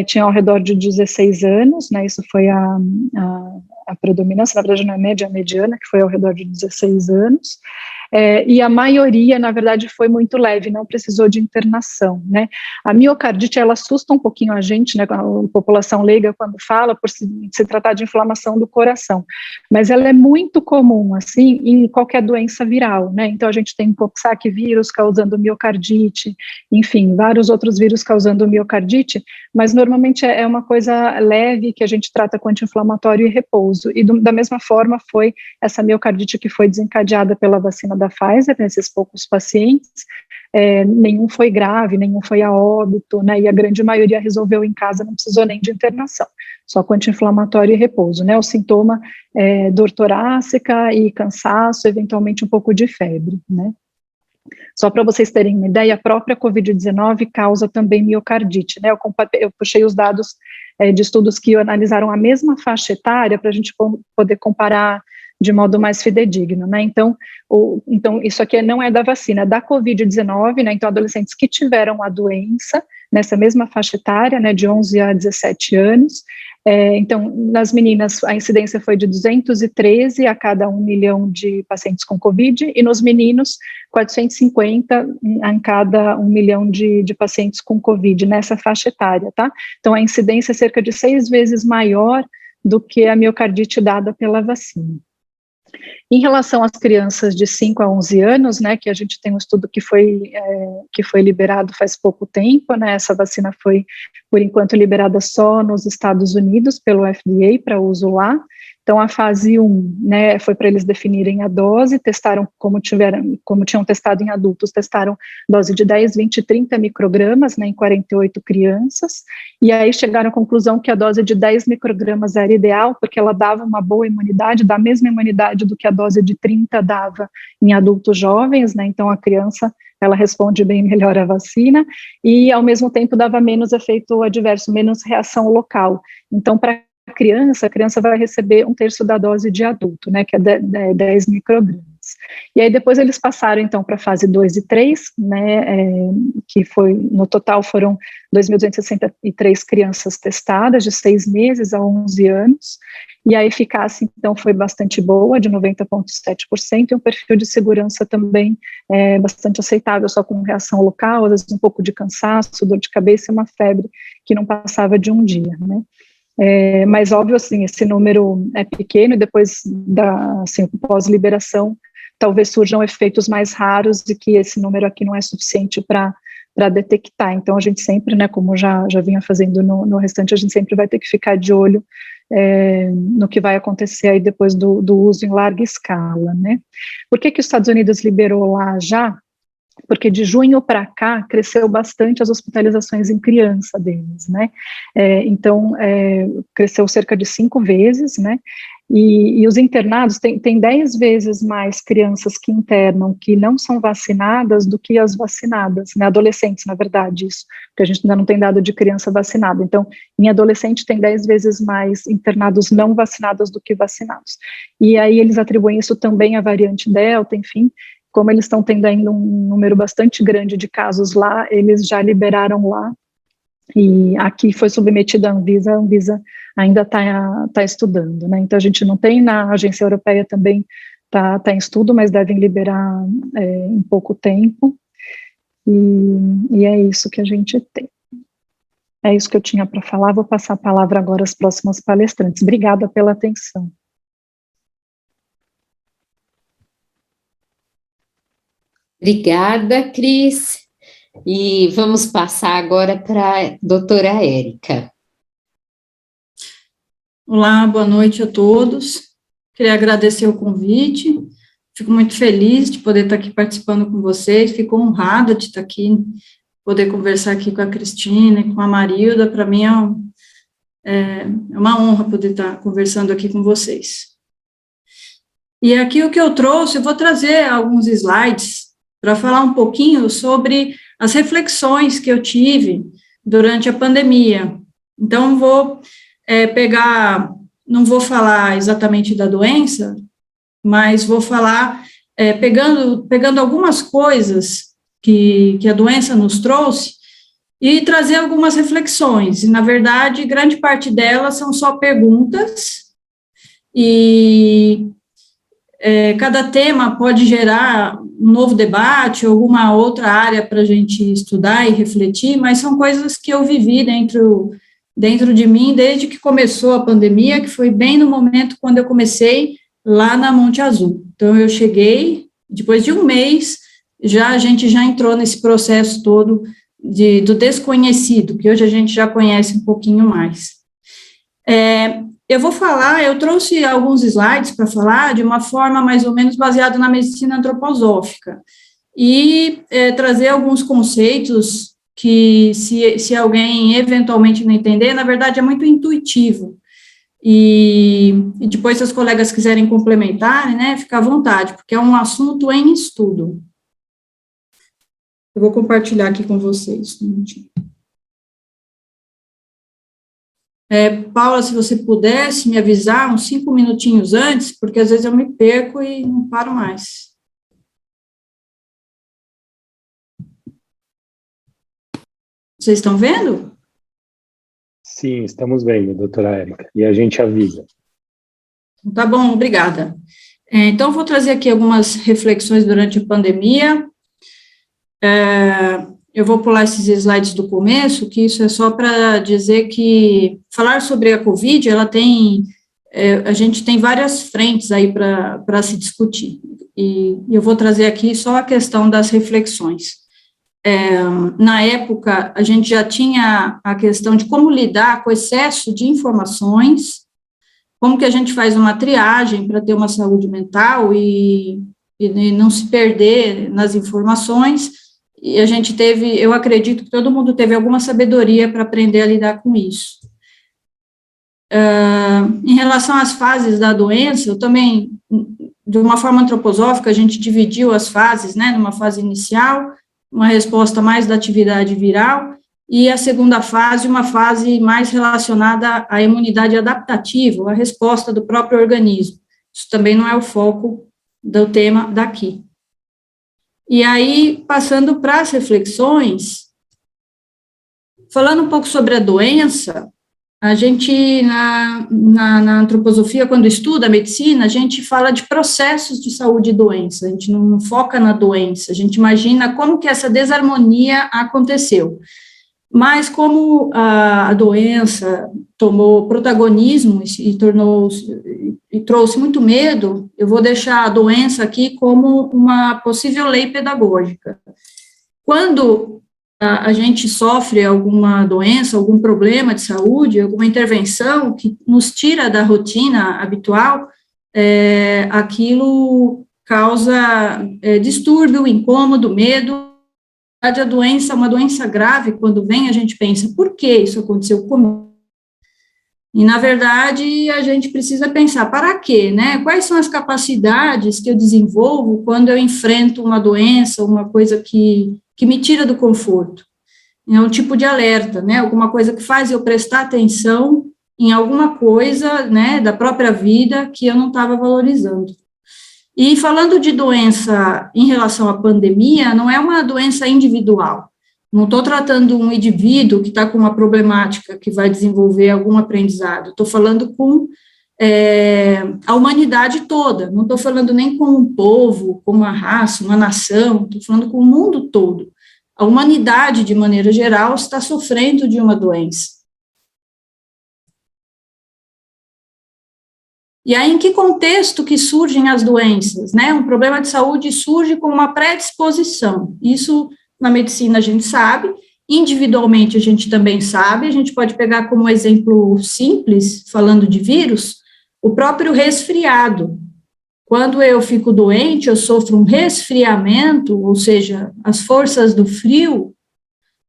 tinham ao redor de 16 anos, né? Isso foi a predominância, na verdade não é média, é a mediana, que foi ao redor de 16 anos. E a maioria, na verdade, foi muito leve, não precisou de internação, né? A miocardite, ela assusta um pouquinho a gente, né, a população leiga, quando fala, por se tratar de inflamação do coração, mas ela é muito comum, assim, em qualquer doença viral, né? Então, a gente tem Coxsackie vírus causando miocardite, enfim, vários outros vírus causando miocardite, mas normalmente é uma coisa leve que a gente trata com anti-inflamatório e repouso, e da mesma forma foi essa miocardite que foi desencadeada pela vacina da Pfizer, nesses poucos pacientes, nenhum foi grave, nenhum foi a óbito, né, e a grande maioria resolveu em casa, não precisou nem de internação, só com anti-inflamatório e repouso, né, o sintoma dor torácica e cansaço, eventualmente um pouco de febre, né. Só para vocês terem uma ideia, a própria Covid-19 causa também miocardite, né, eu puxei os dados de estudos que analisaram a mesma faixa etária para a gente poder comparar de modo mais fidedigno, né, então isso aqui não é da vacina, é da Covid-19, né, então adolescentes que tiveram a doença, nessa mesma faixa etária, né, de 11 a 17 anos, então nas meninas a incidência foi de 213 a cada 1 milhão de pacientes com Covid, e nos meninos 450 em cada 1 milhão de pacientes com Covid, nessa faixa etária, tá, então a incidência é cerca de 6 vezes maior do que a miocardite dada pela vacina. Em relação às crianças de 5 a 11 anos, né, que a gente tem um estudo que foi liberado faz pouco tempo, né, essa vacina foi, por enquanto, liberada só nos Estados Unidos pelo FDA para uso lá. Então, a fase 1, né, foi para eles definirem a dose, testaram como tinham testado em adultos, testaram dose de 10, 20 e 30 microgramas, né, em 48 crianças, e aí chegaram à conclusão que a dose de 10 microgramas era ideal, porque ela dava uma boa imunidade, da mesma imunidade do que a dose de 30 dava em adultos jovens, né, então a criança, ela responde bem melhor à vacina, e ao mesmo tempo dava menos efeito adverso, menos reação local. Então, para a criança vai receber 1/3 da dose de adulto, né, que é 10 microgramas. E aí depois eles passaram, então, para a fase 2 e 3, né, que foi, no total foram 2.263 crianças testadas, de 6 meses a 11 anos, e a eficácia, então, foi bastante boa, de 90,7%, e um perfil de segurança também bastante aceitável, só com reação local, às vezes um pouco de cansaço, dor de cabeça e uma febre que não passava de um dia, né. Mas óbvio, assim, esse número é pequeno, e depois assim, pós-liberação, talvez surjam efeitos mais raros, e que esse número aqui não é suficiente para detectar. Então, a gente sempre, né, como já vinha fazendo no restante, a gente sempre vai ter que ficar de olho no que vai acontecer aí depois do uso em larga escala, né. Por que os Estados Unidos liberou lá já? Porque de junho para cá cresceu bastante as hospitalizações em criança deles, né, então cresceu cerca de 5 vezes, né, e os internados, tem 10 vezes mais crianças que internam que não são vacinadas do que as vacinadas, né, adolescentes, na verdade, isso, porque a gente ainda não tem dado de criança vacinada, então, em adolescente tem 10 vezes mais internados não vacinados do que vacinados, e aí eles atribuem isso também à variante Delta, enfim, como eles estão tendo ainda um número bastante grande de casos lá, eles já liberaram lá, e aqui foi submetido à Anvisa, a Anvisa ainda está estudando, né, então a gente não tem, na agência europeia também está em estudo, mas devem liberar em pouco tempo, e é isso que a gente tem. É isso que eu tinha para falar, vou passar a palavra agora às próximas palestrantes. Obrigada pela atenção. Obrigada, Cris. E vamos passar agora para a doutora Érica. Olá, boa noite a todos. Queria agradecer o convite. Fico muito feliz de poder estar aqui participando com vocês. Fico honrada de estar aqui, poder conversar aqui com a Cristina e com a Marilda. Para mim é uma honra poder estar conversando aqui com vocês. E aqui o que eu trouxe, eu vou trazer alguns slides para falar um pouquinho sobre as reflexões que eu tive durante a pandemia. Então, vou pegar, não vou falar exatamente da doença, mas vou falar, pegando algumas coisas que a doença nos trouxe e trazer algumas reflexões. E, na verdade, grande parte delas são só perguntas, e cada tema pode gerar um novo debate, alguma outra área para a gente estudar e refletir, mas são coisas que eu vivi dentro de mim desde que começou a pandemia, que foi bem no momento quando eu comecei lá na Monte Azul. Então, eu cheguei, depois de um mês, a gente já entrou nesse processo todo do desconhecido, que hoje a gente já conhece um pouquinho mais. Eu trouxe alguns slides para falar de uma forma mais ou menos baseada na medicina antroposófica, e trazer alguns conceitos que, se alguém eventualmente não entender, na verdade é muito intuitivo, e depois, se os colegas quiserem complementarem, né, fica à vontade, porque é um assunto em estudo. Eu vou compartilhar aqui com vocês. Paula, se você pudesse me avisar uns 5 minutinhos antes, porque às vezes eu me perco e não paro mais. Vocês estão vendo? Sim, estamos vendo, doutora Érica, e a gente avisa. Tá bom, obrigada. Então, vou trazer aqui algumas reflexões durante a pandemia. Eu vou pular esses slides do começo, que isso é só para dizer que falar sobre a Covid, a gente tem várias frentes aí para se discutir, e eu vou trazer aqui só a questão das reflexões. Na época, a gente já tinha a questão de como lidar com o excesso de informações, como que a gente faz uma triagem para ter uma saúde mental e não se perder nas informações, e a gente eu acredito que todo mundo teve alguma sabedoria para aprender a lidar com isso. Em relação às fases da doença, eu também, de uma forma antroposófica, a gente dividiu as fases, né, numa fase inicial, uma resposta mais da atividade viral, e a segunda fase, uma fase mais relacionada à imunidade adaptativa, a resposta do próprio organismo. Isso também não é o foco do tema daqui. E aí, passando para as reflexões, falando um pouco sobre a doença, a gente, na antroposofia, quando estuda a medicina, a gente fala de processos de saúde e doença, a gente não foca na doença, a gente imagina como que essa desarmonia aconteceu. Mas como a doença tomou protagonismo e trouxe muito medo, eu vou deixar a doença aqui como uma possível lei pedagógica. Quando a gente sofre alguma doença, algum problema de saúde, alguma intervenção que nos tira da rotina habitual, aquilo causa distúrbio, incômodo, medo. A doença, uma doença grave, quando vem, a gente pensa, por que isso aconteceu comigo? E, na verdade, a gente precisa pensar, para quê, né? Quais são as capacidades que eu desenvolvo quando eu enfrento uma doença, uma coisa que me tira do conforto? É um tipo de alerta, né? Alguma coisa que faz eu prestar atenção em alguma coisa, né, da própria vida que eu não estava valorizando. E falando de doença em relação à pandemia, não é uma doença individual. Não estou tratando um indivíduo que está com uma problemática que vai desenvolver algum aprendizado. Estou falando com a humanidade toda. Não estou falando nem com um povo, com uma raça, uma nação. Estou falando com o mundo todo. A humanidade, de maneira geral, está sofrendo de uma doença. E aí, em que contexto que surgem as doenças, né? Um problema de saúde surge com uma predisposição. Isso, na medicina, a gente sabe, individualmente a gente também sabe, a gente pode pegar como exemplo simples, falando de vírus, o próprio resfriado. Quando eu fico doente, eu sofro um resfriamento, ou seja, as forças do frio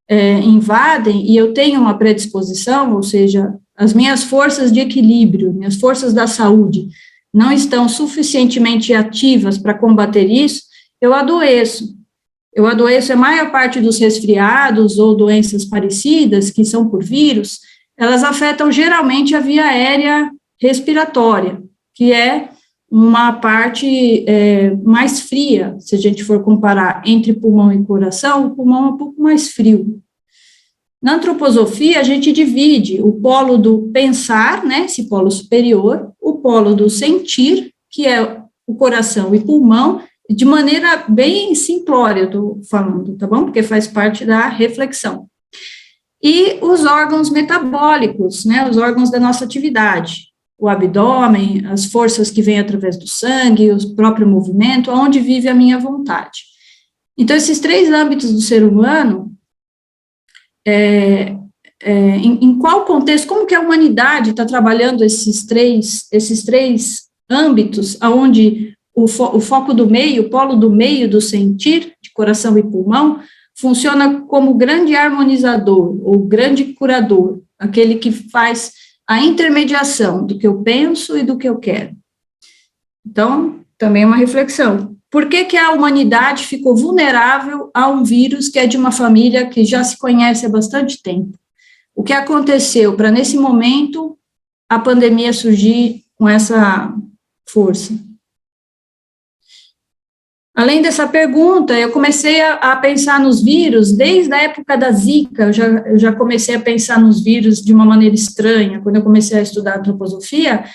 invadem e eu tenho uma predisposição, ou seja, as minhas forças de equilíbrio, minhas forças da saúde, não estão suficientemente ativas para combater isso, eu adoeço. Eu adoeço, a maior parte dos resfriados ou doenças parecidas, que são por vírus, elas afetam geralmente a via aérea respiratória, que é uma parte mais fria, se a gente for comparar entre pulmão e coração, o pulmão é um pouco mais frio. Na antroposofia, a gente divide o polo do pensar, né, esse polo superior, o polo do sentir, que é o coração e pulmão, de maneira bem simplória, eu estou falando, tá bom? Porque faz parte da reflexão. E os órgãos metabólicos, né, os órgãos da nossa atividade, o abdômen, as forças que vêm através do sangue, o próprio movimento, onde vive a minha vontade. Então, esses 3 âmbitos do ser humano, em qual contexto, como que a humanidade está trabalhando esses três âmbitos, onde o foco do meio, o polo do meio do sentir, de coração e pulmão, funciona como grande harmonizador, ou grande curador, aquele que faz a intermediação do que eu penso e do que eu quero. Então, também é uma reflexão. Por que a humanidade ficou vulnerável a um vírus que é de uma família que já se conhece há bastante tempo? O que aconteceu para, nesse momento, a pandemia surgir com essa força? Além dessa pergunta, eu comecei a pensar nos vírus desde a época da Zika, eu já comecei a pensar nos vírus de uma maneira estranha, quando eu comecei a estudar antroposofia,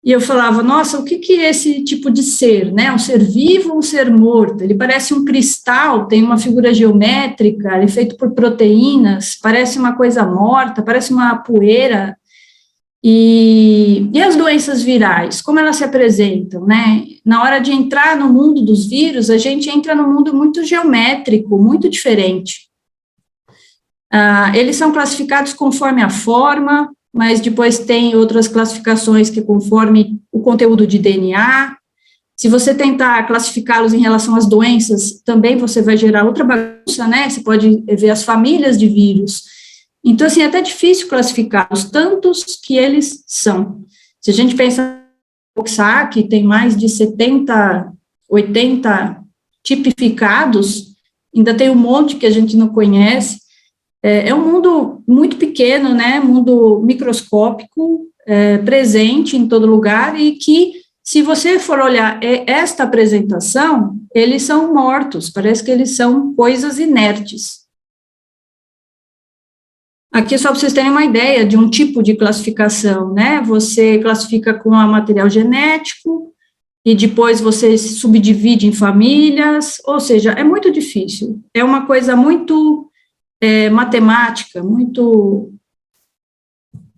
e eu falava, nossa, o que é esse tipo de ser, né, um ser vivo ou um ser morto? Ele parece um cristal, tem uma figura geométrica, ele é feito por proteínas, parece uma coisa morta, parece uma poeira. E as doenças virais, como elas se apresentam, né? Na hora de entrar no mundo dos vírus, a gente entra num mundo muito geométrico, muito diferente. Eles são classificados conforme a forma, mas depois tem outras classificações que conforme o conteúdo de DNA. Se você tentar classificá-los em relação às doenças, também você vai gerar outra bagunça, né? Você pode ver as famílias de vírus. Então, assim, é até difícil classificar os tantos que eles são. Se a gente pensa no que tem mais de 70, 80 tipificados, ainda tem um monte que a gente não conhece. É um mundo muito pequeno, né, mundo microscópico, presente em todo lugar, e que, se você for olhar esta apresentação, eles são mortos, parece que eles são coisas inertes. Aqui, só para vocês terem uma ideia de um tipo de classificação, né? Você classifica com a material genético, e depois você subdivide em famílias, ou seja, é muito difícil. É uma coisa muito matemática, muito...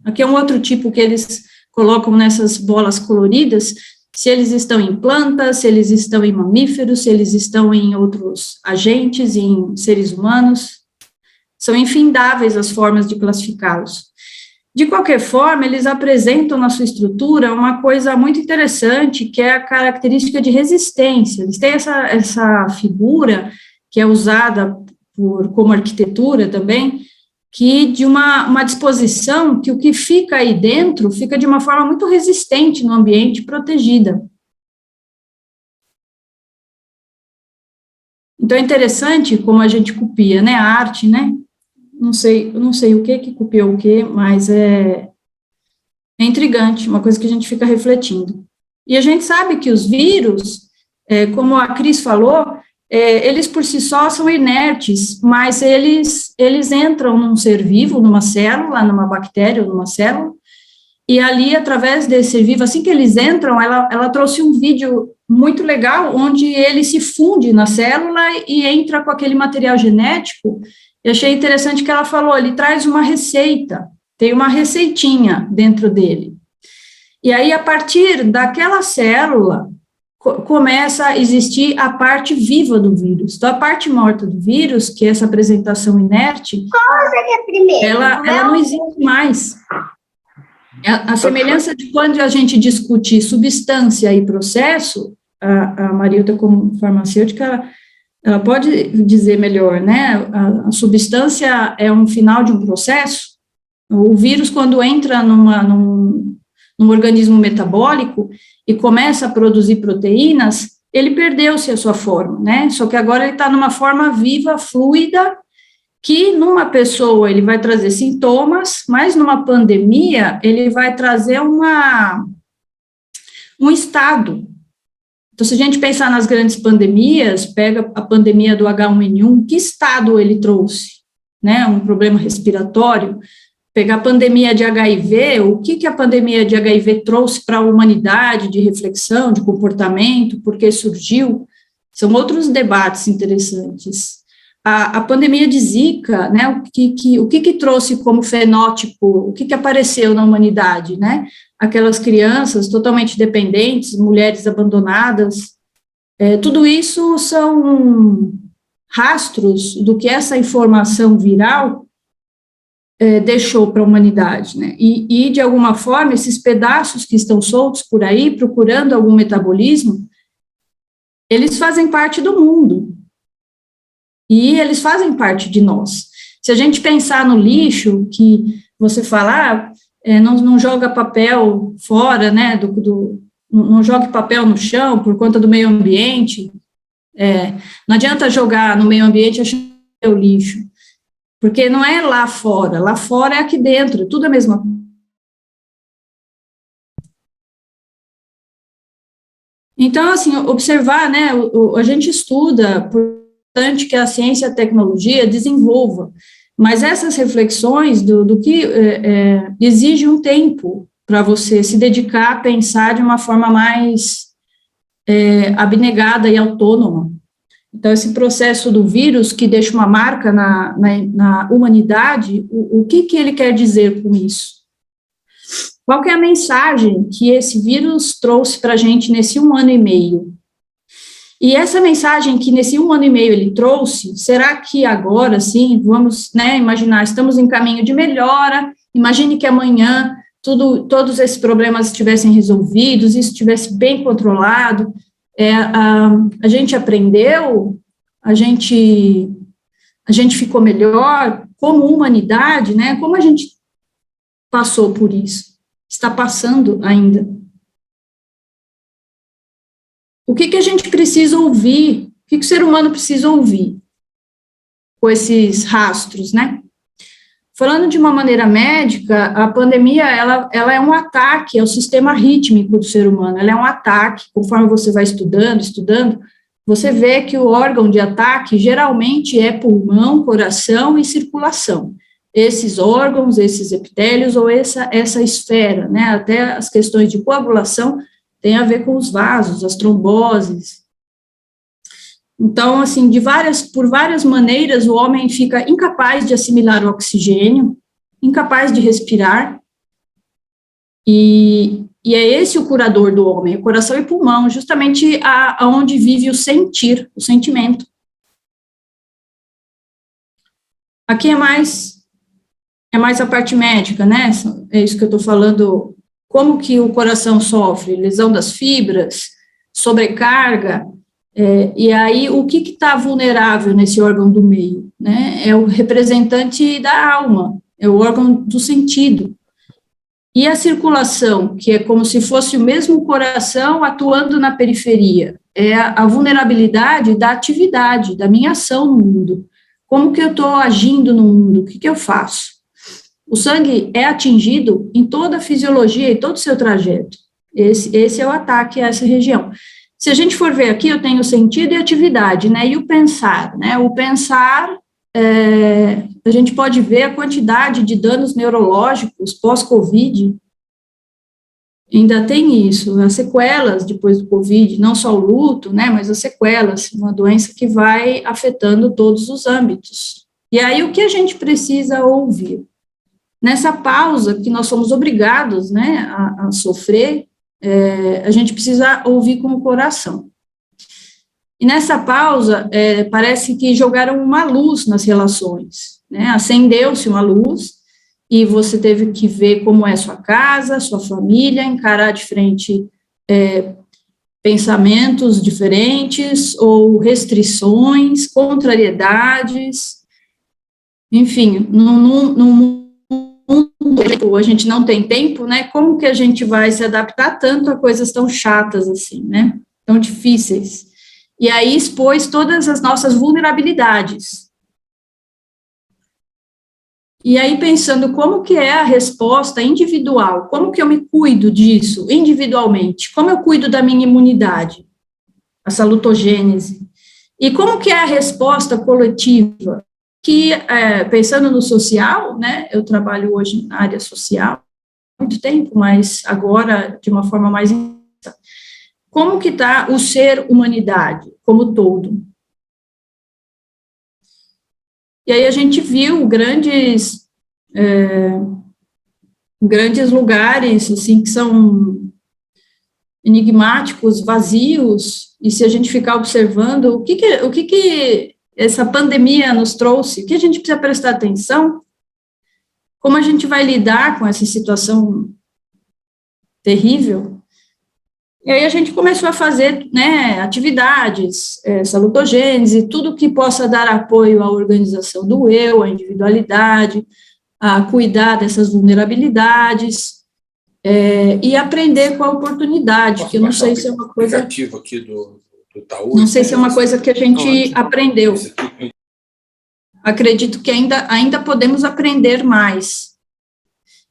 Aqui é um outro tipo que eles colocam nessas bolas coloridas, se eles estão em plantas, se eles estão em mamíferos, se eles estão em outros agentes, em seres humanos. São infindáveis as formas de classificá-los. De qualquer forma, eles apresentam na sua estrutura uma coisa muito interessante, que é a característica de resistência. Eles têm essa figura, que é usada como arquitetura também, que de uma disposição que o que fica aí dentro fica de uma forma muito resistente no ambiente, protegida. Então, é interessante como a gente copia, né, a arte, né? Eu não sei o que copiou o que, mas é intrigante, uma coisa que a gente fica refletindo. E a gente sabe que os vírus, como a Cris falou, eles por si só são inertes, mas eles entram num ser vivo, numa célula, numa bactéria ou numa célula, e ali, através desse ser vivo, assim que eles entram, ela trouxe um vídeo muito legal, onde ele se funde na célula e entra com aquele material genético. Eu achei interessante que ela falou, ele traz uma receita, tem uma receitinha dentro dele. E aí, a partir daquela célula, começa a existir a parte viva do vírus. Então, a parte morta do vírus, que é essa apresentação inerte, ela não existe mais. A semelhança de quando a gente discute substância e processo, a Marilda, como farmacêutica, ela pode dizer melhor, né? A substância é um final de um processo. O vírus, quando entra num organismo metabólico e começa a produzir proteínas, ele perdeu-se a sua forma, né? Só que agora ele está numa forma viva, fluida, que numa pessoa ele vai trazer sintomas, mas numa pandemia ele vai trazer um estado. Então, se a gente pensar nas grandes pandemias, pega a pandemia do H1N1, que estado ele trouxe? Né? Um problema respiratório. Pegar a pandemia de HIV, o que a pandemia de HIV trouxe para a humanidade de reflexão, de comportamento, por que surgiu? São outros debates interessantes. A pandemia de Zika, né, o que trouxe como fenótipo, o que apareceu na humanidade, né? Aquelas crianças totalmente dependentes, mulheres abandonadas, tudo isso são rastros do que essa informação viral deixou para a humanidade, né? E, de alguma forma, esses pedaços que estão soltos por aí, procurando algum metabolismo, eles fazem parte do mundo. E eles fazem parte de nós. Se a gente pensar no lixo, que você fala, não joga papel fora, né, não joga papel no chão por conta do meio ambiente, não adianta jogar no meio ambiente achando que é o lixo, porque não é lá fora é aqui dentro, tudo a mesma coisa. Então, assim, observar, né, a gente estuda, importante que a ciência e a tecnologia desenvolva, mas essas reflexões do que exige um tempo para você se dedicar a pensar de uma forma mais abnegada e autônoma. Então, esse processo do vírus que deixa uma marca na humanidade, o que ele quer dizer com isso? Qual que é a mensagem que esse vírus trouxe para a gente nesse 1 ano e meio? E essa mensagem que nesse 1 ano e meio ele trouxe, será que agora, sim, vamos, né, imaginar, estamos em caminho de melhora, imagine que amanhã todos esses problemas estivessem resolvidos, isso estivesse bem controlado, a gente aprendeu, a gente ficou melhor, como humanidade, né, como a gente passou por isso, está passando ainda. O que a gente precisa ouvir? O que o ser humano precisa ouvir com esses rastros, né? Falando de uma maneira médica, a pandemia, ela é um ataque ao sistema rítmico do ser humano, ela é um ataque, conforme você vai estudando, você vê que o órgão de ataque geralmente é pulmão, coração e circulação. Esses órgãos, esses epitélios ou essa esfera, né? Até as questões de coagulação tem a ver com os vasos, as tromboses. Então, assim, por várias maneiras, o homem fica incapaz de assimilar o oxigênio, incapaz de respirar, e é esse o curador do homem, o coração e pulmão, justamente aonde vive o sentimento. Aqui é mais a parte médica, né? É isso que eu estou falando. Como que o coração sofre? Lesão das fibras, sobrecarga, e aí o que está vulnerável nesse órgão do meio? Né? É o representante da alma, é o órgão do sentido. E a circulação, que é como se fosse o mesmo coração atuando na periferia, é a vulnerabilidade da atividade, da minha ação no mundo. Como que eu estou agindo no mundo? O que eu faço? O sangue é atingido em toda a fisiologia e todo o seu trajeto. Esse é o ataque a essa região. Se a gente for ver aqui, eu tenho sentido e atividade, né? E o pensar, né? O pensar, a gente pode ver a quantidade de danos neurológicos pós-Covid. Ainda tem isso, as sequelas depois do Covid, não só o luto, né? Mas as sequelas, uma doença que vai afetando todos os âmbitos. E aí, o que a gente precisa ouvir? Nessa pausa que nós somos obrigados, né, a sofrer, a gente precisa ouvir com o coração. E nessa pausa, parece que jogaram uma luz nas relações, né, acendeu-se uma luz, e você teve que ver como é sua casa, sua família, encarar de frente pensamentos diferentes ou restrições, contrariedades, enfim, num mundo a gente não tem tempo, né? Como que a gente vai se adaptar tanto a coisas tão chatas assim, né? Tão difíceis. E aí expôs todas as nossas vulnerabilidades. E aí pensando como que é a resposta individual, como que eu me cuido disso individualmente, como eu cuido da minha imunidade, a salutogênese, e como que é a resposta coletiva, que pensando no social, né, eu trabalho hoje na área social há muito tempo, mas agora de uma forma mais intensa, como que está o ser humanidade como todo? E aí a gente viu grandes lugares, assim, que são enigmáticos, vazios, e se a gente ficar observando, o que essa pandemia nos trouxe, o que a gente precisa prestar atenção, como a gente vai lidar com essa situação terrível. E aí a gente começou a fazer, né, atividades, salutogênese, tudo que possa dar apoio à organização do eu, à individualidade, a cuidar dessas vulnerabilidades, e aprender com a oportunidade, que eu não sei se é uma coisa... Aqui do Itaú, não sei se é uma coisa que a gente aprendeu. Acredito que ainda podemos aprender mais.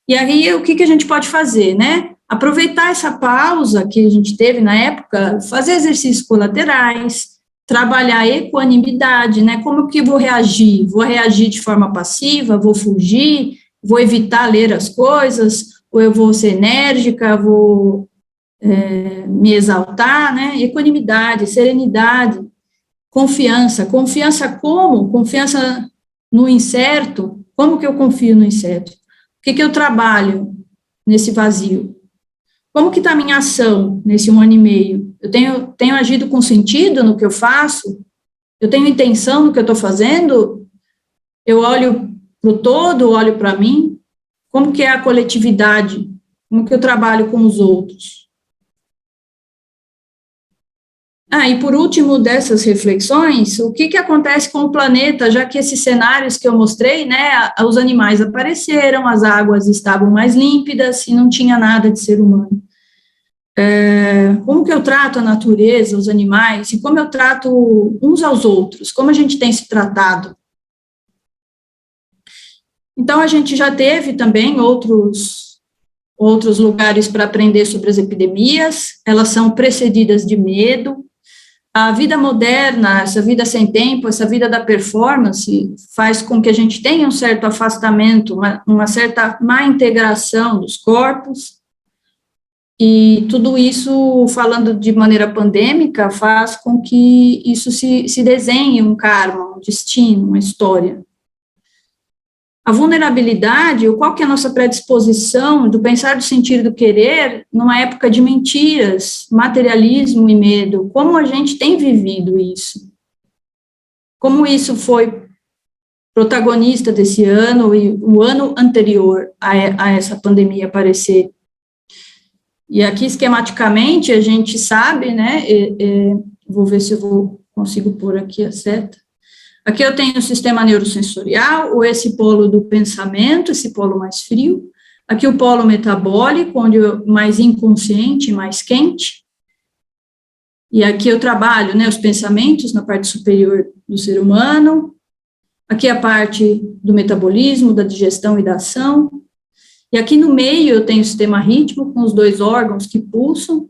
E aí, o que a gente pode fazer, né? Aproveitar essa pausa que a gente teve na época, fazer exercícios colaterais, trabalhar a equanimidade, né? Como que vou reagir? Vou reagir de forma passiva? Vou fugir? Vou evitar ler as coisas? Ou eu vou ser enérgica? Vou me exaltar, né? Equanimidade, serenidade, confiança. Confiança como? Confiança no incerto. Como que eu confio no incerto? O que eu trabalho nesse vazio? Como que está a minha ação nesse 1 ano e meio? Eu tenho agido com sentido no que eu faço? Eu tenho intenção no que eu estou fazendo? Eu olho para o todo, olho para mim? Como que é a coletividade? Como que eu trabalho com os outros? E por último dessas reflexões, o que acontece com o planeta, já que esses cenários que eu mostrei, né, os animais apareceram, as águas estavam mais límpidas e não tinha nada de ser humano. Como que eu trato a natureza, os animais, e como eu trato uns aos outros, como a gente tem se tratado? Então, a gente já teve também outros lugares para aprender sobre as epidemias, elas são precedidas de medo. A vida moderna, essa vida sem tempo, essa vida da performance, faz com que a gente tenha um certo afastamento, uma certa má integração dos corpos, e tudo isso, falando de maneira pandêmica, faz com que isso se desenhe um karma, um destino, uma história. A vulnerabilidade, ou qual que é a nossa predisposição do pensar, do sentir, do querer, numa época de mentiras, materialismo e medo, como a gente tem vivido isso? Como isso foi protagonista desse ano e o ano anterior a essa pandemia aparecer? E aqui, esquematicamente, a gente sabe, né, vou ver se eu consigo pôr aqui a seta. Aqui eu tenho o sistema neurosensorial, ou esse polo do pensamento, esse polo mais frio. Aqui o polo metabólico, onde mais inconsciente, mais quente. E aqui eu trabalho, né, os pensamentos na parte superior do ser humano. Aqui a parte do metabolismo, da digestão e da ação. E aqui no meio eu tenho o sistema rítmico, com os 2 órgãos que pulsam.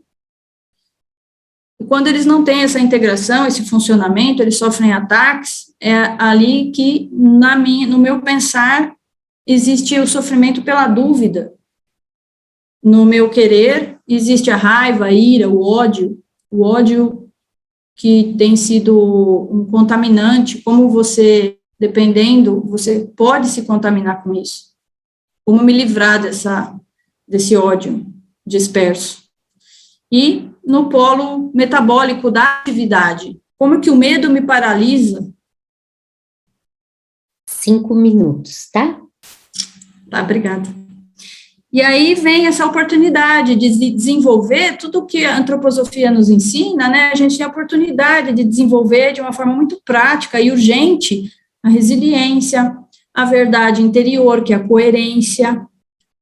E quando eles não têm essa integração, esse funcionamento, eles sofrem ataques, é ali que, no meu pensar, existe o sofrimento pela dúvida. No meu querer, existe a raiva, a ira, o ódio que tem sido um contaminante, como você, dependendo, você pode se contaminar com isso. Como me livrar desse ódio disperso. E no polo metabólico da atividade, como que o medo me paralisa? 5 minutos, tá? Tá, obrigada. E aí vem essa oportunidade de desenvolver tudo que a antroposofia nos ensina, né? A gente tem a oportunidade de desenvolver de uma forma muito prática e urgente a resiliência, a verdade interior, que é a coerência,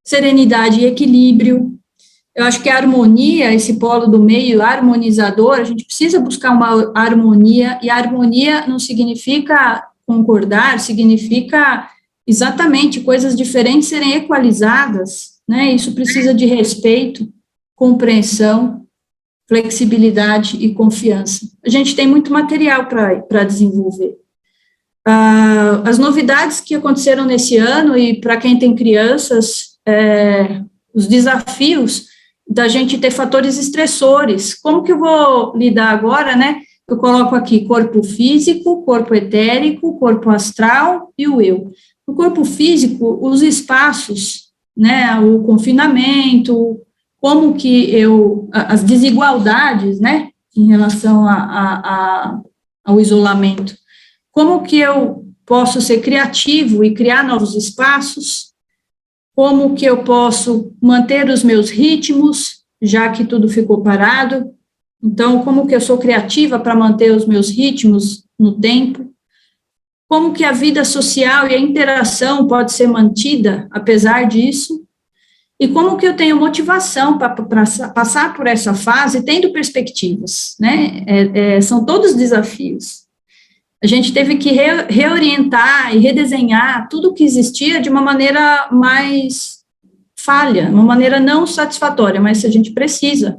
serenidade e equilíbrio. Eu acho que a harmonia, esse polo do meio harmonizador, a gente precisa buscar uma harmonia, e a harmonia não significa concordar, significa exatamente coisas diferentes serem equalizadas, né? Isso precisa de respeito, compreensão, flexibilidade e confiança. A gente tem muito material para desenvolver. As novidades que aconteceram nesse ano, e para quem tem crianças, os desafios da gente ter fatores estressores. Como que eu vou lidar agora, né? Eu coloco aqui corpo físico, corpo etérico, corpo astral e o eu. No corpo físico, os espaços, né, o confinamento, como que as desigualdades, né, em relação ao isolamento, como que eu posso ser criativo e criar novos espaços, como que eu posso manter os meus ritmos, já que tudo ficou parado, então, como que eu sou criativa para manter os meus ritmos no tempo, como que a vida social e a interação pode ser mantida, apesar disso, e como que eu tenho motivação para passar por essa fase tendo perspectivas, né? São todos desafios. A gente teve que reorientar e redesenhar tudo que existia de uma maneira mais falha, uma maneira não satisfatória, mas a gente precisa.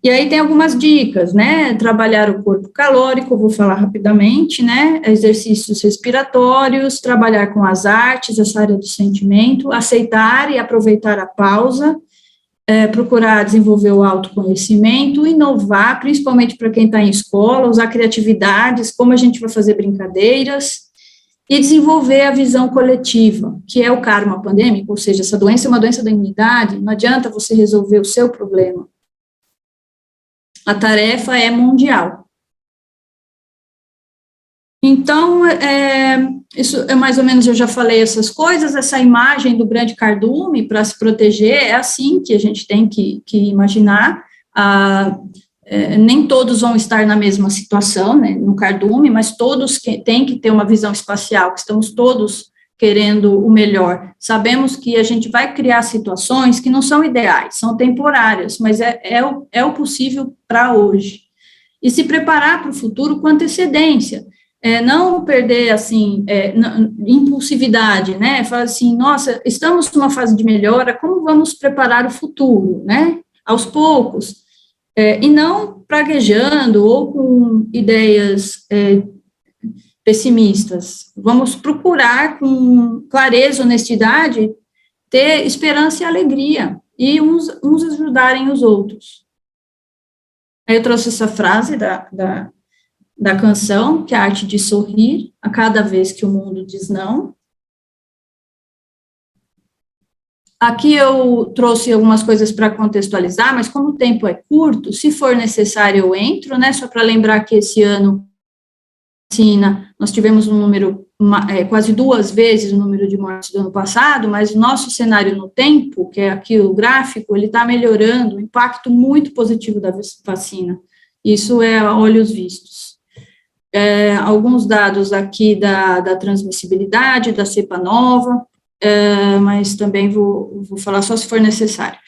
E aí tem algumas dicas, né? Trabalhar o corpo calórico, vou falar rapidamente, né? Exercícios respiratórios, trabalhar com as artes, essa área do sentimento, aceitar e aproveitar a pausa, procurar desenvolver o autoconhecimento, inovar, principalmente para quem está em escola, usar criatividades, como a gente vai fazer brincadeiras, e desenvolver a visão coletiva, que é o karma pandêmico, ou seja, essa doença é uma doença da imunidade, não adianta você resolver o seu problema. A tarefa é mundial. Então, isso é mais ou menos, eu já falei essas coisas, essa imagem do grande cardume para se proteger, é assim que a gente tem que imaginar. Nem todos vão estar na mesma situação, né, no cardume, mas todos têm que ter uma visão espacial, que estamos todos querendo o melhor. Sabemos que a gente vai criar situações que não são ideais, são temporárias, mas é o possível para hoje. E se preparar para o futuro com antecedência, não perder, assim, impulsividade, né, falar assim, nossa, estamos numa fase de melhora, como vamos preparar o futuro, né, aos poucos, e não praguejando ou com ideias pessimistas. Vamos procurar com clareza, honestidade, ter esperança e alegria, e uns ajudarem os outros. Aí eu trouxe essa frase da canção, que é a arte de sorrir a cada vez que o mundo diz não. Aqui eu trouxe algumas coisas para contextualizar, mas como o tempo é curto, se for necessário eu entro, né, só para lembrar que esse ano, nós tivemos um número, quase 2 vezes o número de mortes do ano passado, mas o nosso cenário no tempo, que é aqui o gráfico, ele está melhorando, um impacto muito positivo da vacina. Isso é a olhos vistos. Alguns dados aqui da transmissibilidade, da cepa nova, mas também vou falar só se for necessário.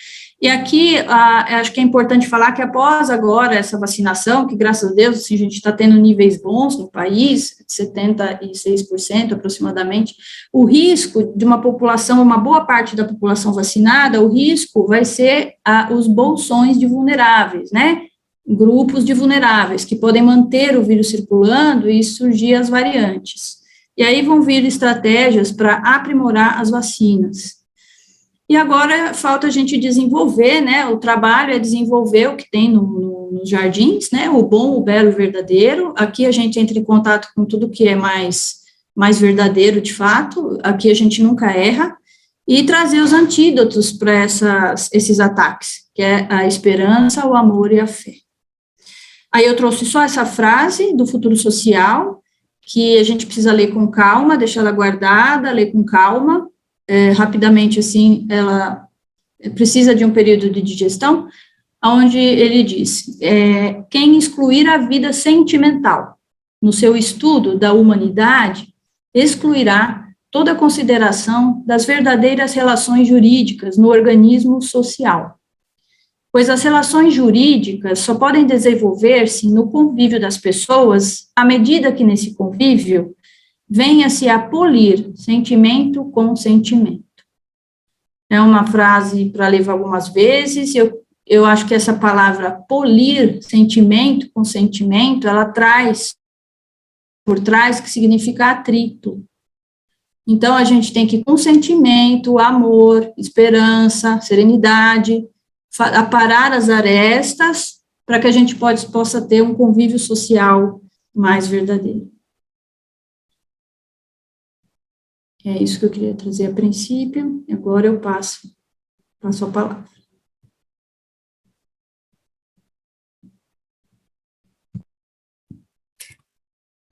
E aqui, acho que é importante falar que após agora essa vacinação, que graças a Deus, assim, a gente está tendo níveis bons no país, 76% aproximadamente, o risco de uma população, uma boa parte da população vacinada, o risco vai ser os bolsões de vulneráveis, né? Grupos de vulneráveis, que podem manter o vírus circulando e surgir as variantes. E aí vão vir estratégias para aprimorar as vacinas. E agora falta a gente desenvolver, né, o trabalho é desenvolver o que tem nos jardins, né, o bom, o belo, o verdadeiro. Aqui a gente entra em contato com tudo que é mais verdadeiro de fato, aqui a gente nunca erra, e trazer os antídotos para esses ataques, que é a esperança, o amor e a fé. Aí eu trouxe só essa frase do futuro social, que a gente precisa ler com calma, deixar ela guardada, ler com calma, rapidamente, assim, ela precisa de um período de digestão, onde ele diz, quem excluir a vida sentimental no seu estudo da humanidade, excluirá toda consideração das verdadeiras relações jurídicas no organismo social, pois as relações jurídicas só podem desenvolver-se no convívio das pessoas à medida que nesse convívio venha-se a polir sentimento com sentimento. É uma frase para ler algumas vezes, eu acho que essa palavra polir sentimento com sentimento, ela traz por trás que significa atrito. Então, a gente tem que, com sentimento, amor, esperança, serenidade, aparar as arestas para que a gente possa ter um convívio social mais verdadeiro. É isso que eu queria trazer a princípio, e agora eu passo a palavra.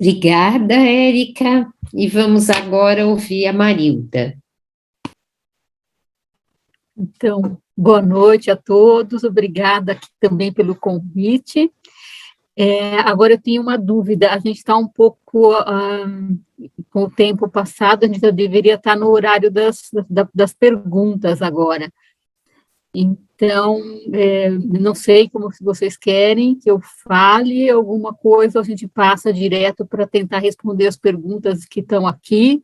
Obrigada, Érica, e vamos agora ouvir a Marilda. Então, boa noite a todos, obrigada aqui também pelo convite. Agora eu tenho uma dúvida, a gente está um pouco, com o tempo passado, a gente já deveria estar no horário das perguntas agora. Então, não sei como vocês querem que eu fale alguma coisa, ou a gente passa direto para tentar responder as perguntas que estão aqui.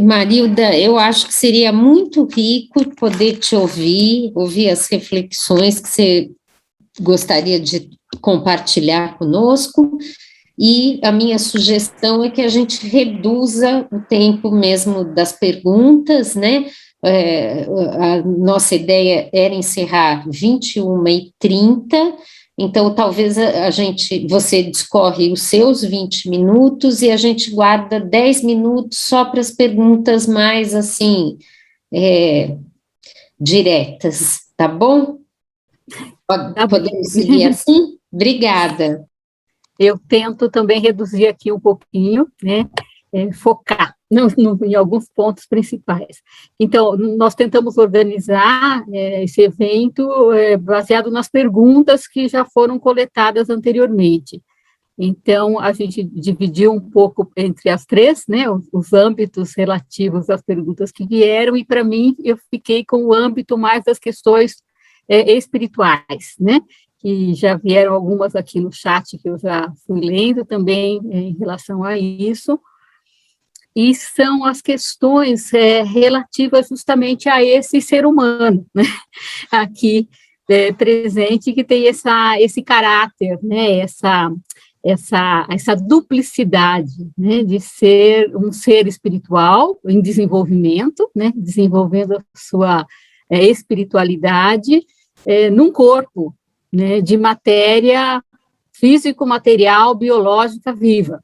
Marilda, eu acho que seria muito rico poder te ouvir as reflexões que você gostaria de compartilhar conosco, e a minha sugestão é que a gente reduza o tempo mesmo das perguntas, né? A nossa ideia era encerrar 21h30, então talvez você discorre os seus 20 minutos e a gente guarda 10 minutos só para as perguntas mais, assim, diretas, tá bom? Podemos seguir assim? Obrigada. Eu tento também reduzir aqui um pouquinho, né? Focar em alguns pontos principais. Então, nós tentamos organizar esse evento baseado nas perguntas que já foram coletadas anteriormente. Então, a gente dividiu um pouco entre as três, né, os âmbitos relativos às perguntas que vieram, e, para mim, eu fiquei com o âmbito mais das questões espirituais, né, que já vieram algumas aqui no chat, que eu já fui lendo também em relação a isso, e são as questões relativas justamente a esse ser humano, né, aqui presente, que tem esse caráter, né, essa duplicidade, né, de ser um ser espiritual em desenvolvimento, né, desenvolvendo a sua espiritualidade num corpo, né, de matéria físico-material, biológica viva.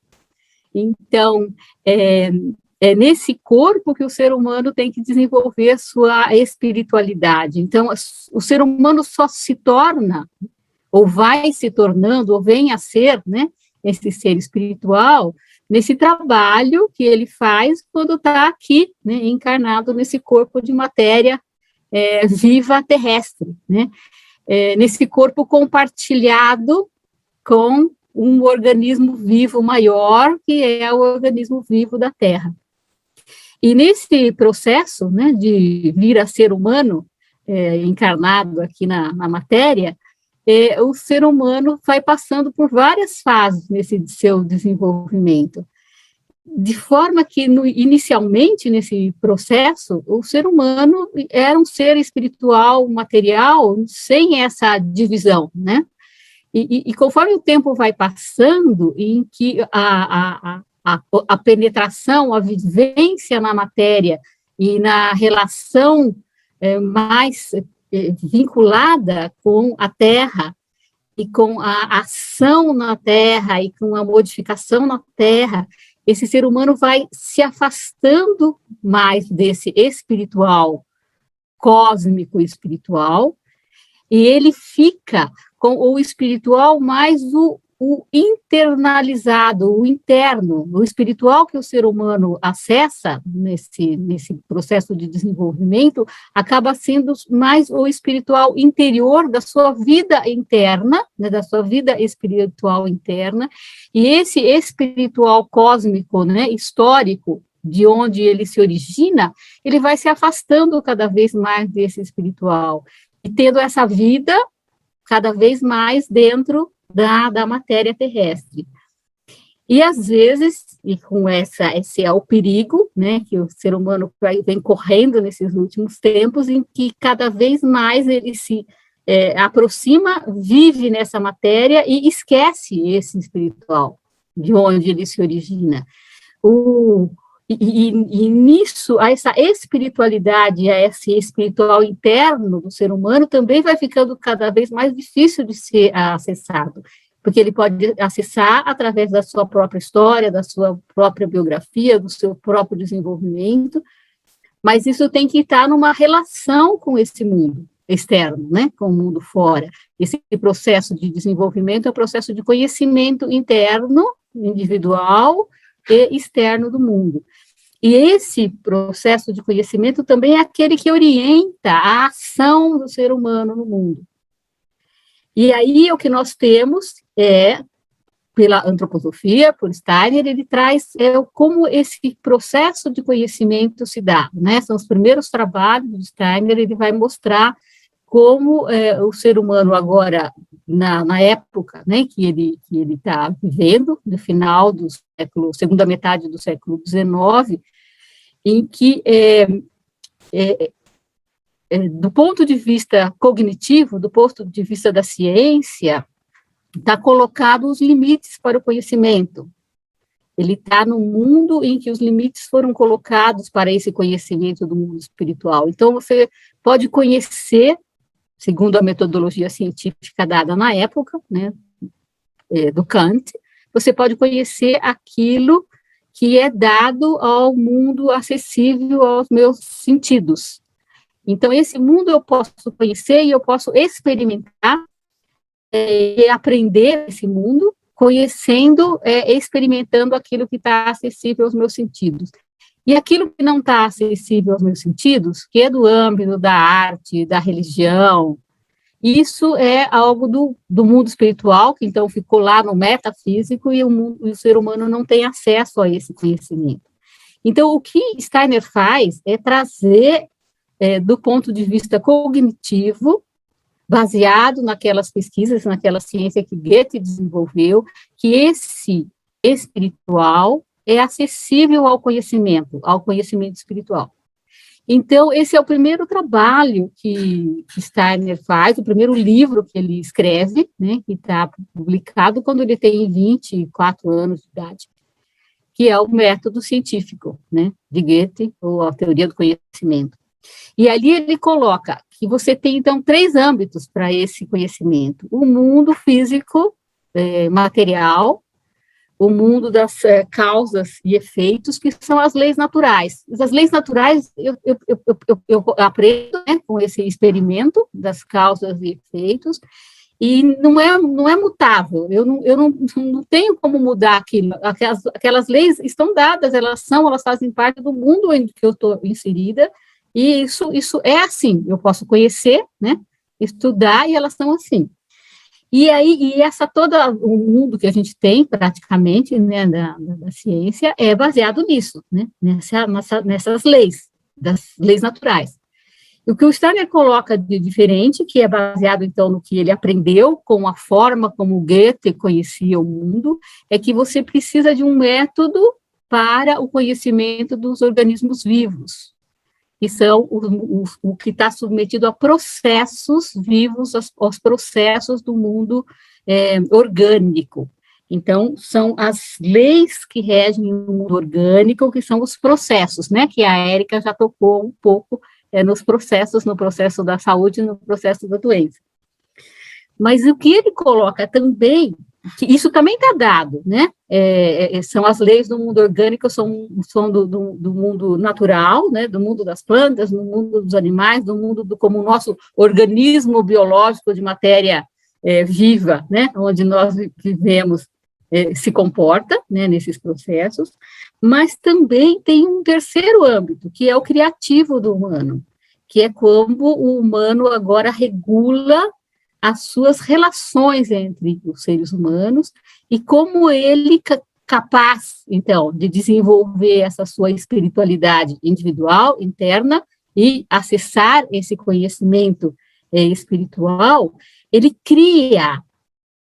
Então, é nesse corpo que o ser humano tem que desenvolver a sua espiritualidade. Então, o ser humano só se torna, ou vai se tornando, ou vem a ser, né, esse ser espiritual, nesse trabalho que ele faz quando está aqui, né, encarnado nesse corpo de matéria viva terrestre, né, nesse corpo compartilhado com um organismo vivo maior, que é o organismo vivo da Terra. E nesse processo, né, de vir a ser humano, encarnado aqui na matéria, o ser humano vai passando por várias fases nesse seu desenvolvimento, de forma que, inicialmente, nesse processo, o ser humano era um ser espiritual, material, sem essa divisão, né? E conforme o tempo vai passando, em que a penetração, a vivência na matéria e na relação mais vinculada com a Terra, e com a ação na Terra, e com a modificação na Terra, esse ser humano vai se afastando mais desse espiritual, cósmico espiritual, e ele fica com o espiritual mais o internalizado, o interno, o espiritual que o ser humano acessa nesse processo de desenvolvimento, acaba sendo mais o espiritual interior da sua vida interna, né, da sua vida espiritual interna, e esse espiritual cósmico, né, histórico, de onde ele se origina, ele vai se afastando cada vez mais desse espiritual, e tendo essa vida cada vez mais dentro da matéria terrestre. E, às vezes, e com esse é o perigo, né, que o ser humano vem correndo nesses últimos tempos, em que cada vez mais ele se aproxima, vive nessa matéria e esquece esse espiritual, de onde ele se origina. E nisso, essa espiritualidade, esse espiritual interno do ser humano também vai ficando cada vez mais difícil de ser acessado, porque ele pode acessar através da sua própria história, da sua própria biografia, do seu próprio desenvolvimento, mas isso tem que estar numa relação com esse mundo externo, né, com o mundo fora. Esse processo de desenvolvimento é um processo de conhecimento interno, individual, e externo do mundo. E esse processo de conhecimento também é aquele que orienta a ação do ser humano no mundo. E aí o que nós temos pela antroposofia, por Steiner, ele traz como esse processo de conhecimento se dá, né? São os primeiros trabalhos de Steiner, ele vai mostrar como o ser humano agora, na época, né, que ele está vivendo, no final do século, segunda metade do século XIX, em que, do ponto de vista cognitivo, do ponto de vista da ciência, está colocado os limites para o conhecimento. Ele está no mundo em que os limites foram colocados para esse conhecimento do mundo espiritual. Então, você pode conhecer, segundo a metodologia científica dada na época, né, do Kant, você pode conhecer aquilo que é dado ao mundo acessível aos meus sentidos. Então, esse mundo eu posso conhecer e eu posso experimentar e aprender esse mundo, conhecendo, experimentando aquilo que está acessível aos meus sentidos. E aquilo que não está acessível aos meus sentidos, que é do âmbito da arte, da religião, isso é algo do mundo espiritual, que então ficou lá no metafísico, e o ser humano não tem acesso a esse conhecimento. Então, o que Steiner faz é trazer, do ponto de vista cognitivo, baseado naquelas pesquisas, naquela ciência que Goethe desenvolveu, que esse espiritual é acessível ao conhecimento espiritual. Então, esse é o primeiro trabalho que Steiner faz, o primeiro livro que ele escreve, né, que está publicado quando ele tem 24 anos de idade, que é o método científico, né, de Goethe, ou a teoria do conhecimento. E ali ele coloca que você tem, então, 3 âmbitos para esse conhecimento: o mundo físico, material, o mundo das causas e efeitos, que são as leis naturais. As leis naturais eu aprendo, né, com esse experimento das causas e efeitos, e não é mutável, eu não tenho como mudar aquilo, aquelas leis estão dadas, elas fazem parte do mundo em que eu estou inserida, e isso é assim, eu posso conhecer, né, estudar, e elas são assim. E aí, o mundo que a gente tem, praticamente, né, da ciência, é baseado nisso, né, nessas leis, das leis naturais. E o que o Steiner coloca de diferente, que é baseado, então, no que ele aprendeu, com a forma como Goethe conhecia o mundo, é que você precisa de um método para o conhecimento dos organismos vivos, que são o que está submetido a processos vivos, aos processos do mundo orgânico. Então, são as leis que regem o mundo orgânico, que são os processos, né, que a Érica já tocou um pouco nos processos, no processo da saúde e no processo da doença. Mas o que ele coloca também, que isso também está dado, né, são as leis do mundo orgânico, são do mundo natural, né, do mundo das plantas, do mundo dos animais, do mundo como o nosso organismo biológico de matéria viva, né, onde nós vivemos, se comporta, né, nesses processos, mas também tem um terceiro âmbito, que é o criativo do humano, que é como o humano agora regula as suas relações entre os seres humanos e como ele capaz, então, de desenvolver essa sua espiritualidade individual, interna, e acessar esse conhecimento espiritual, ele cria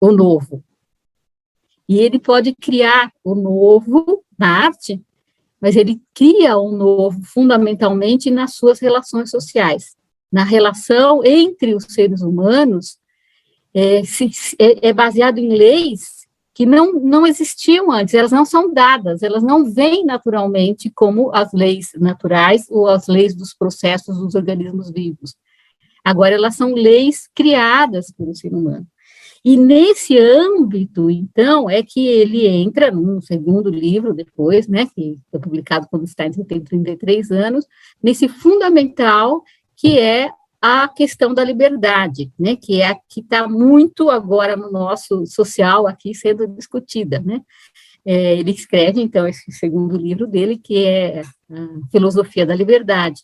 o novo. E ele pode criar o novo na arte, mas ele cria o novo fundamentalmente nas suas relações sociais. Na relação entre os seres humanos, é baseado em leis que não existiam antes, elas não são dadas, elas não vêm naturalmente como as leis naturais ou as leis dos processos dos organismos vivos. Agora, elas são leis criadas pelo ser humano. E nesse âmbito, então, é que ele entra num segundo livro depois, né, que foi publicado quando Stein tem 33 anos, nesse fundamental que é a questão da liberdade, né, que é a que está muito agora no nosso social aqui sendo discutida, né. Ele escreve, então, esse segundo livro dele, que é a Filosofia da Liberdade.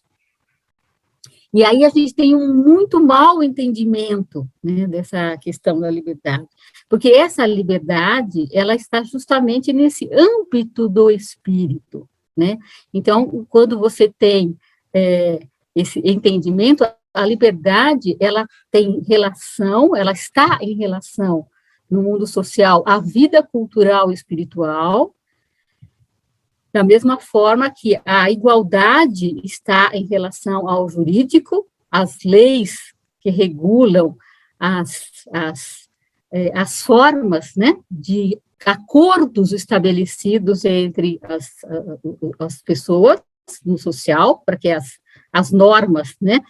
E aí a gente tem um muito mau entendimento, né, dessa questão da liberdade, porque essa liberdade, ela está justamente nesse âmbito do espírito, né. Então, quando você tem esse entendimento, a liberdade, ela tem relação, ela está em relação no mundo social à vida cultural e espiritual, da mesma forma que a igualdade está em relação ao jurídico, às leis que regulam as formas, né, de acordos estabelecidos entre as pessoas no social, para que as normas, né,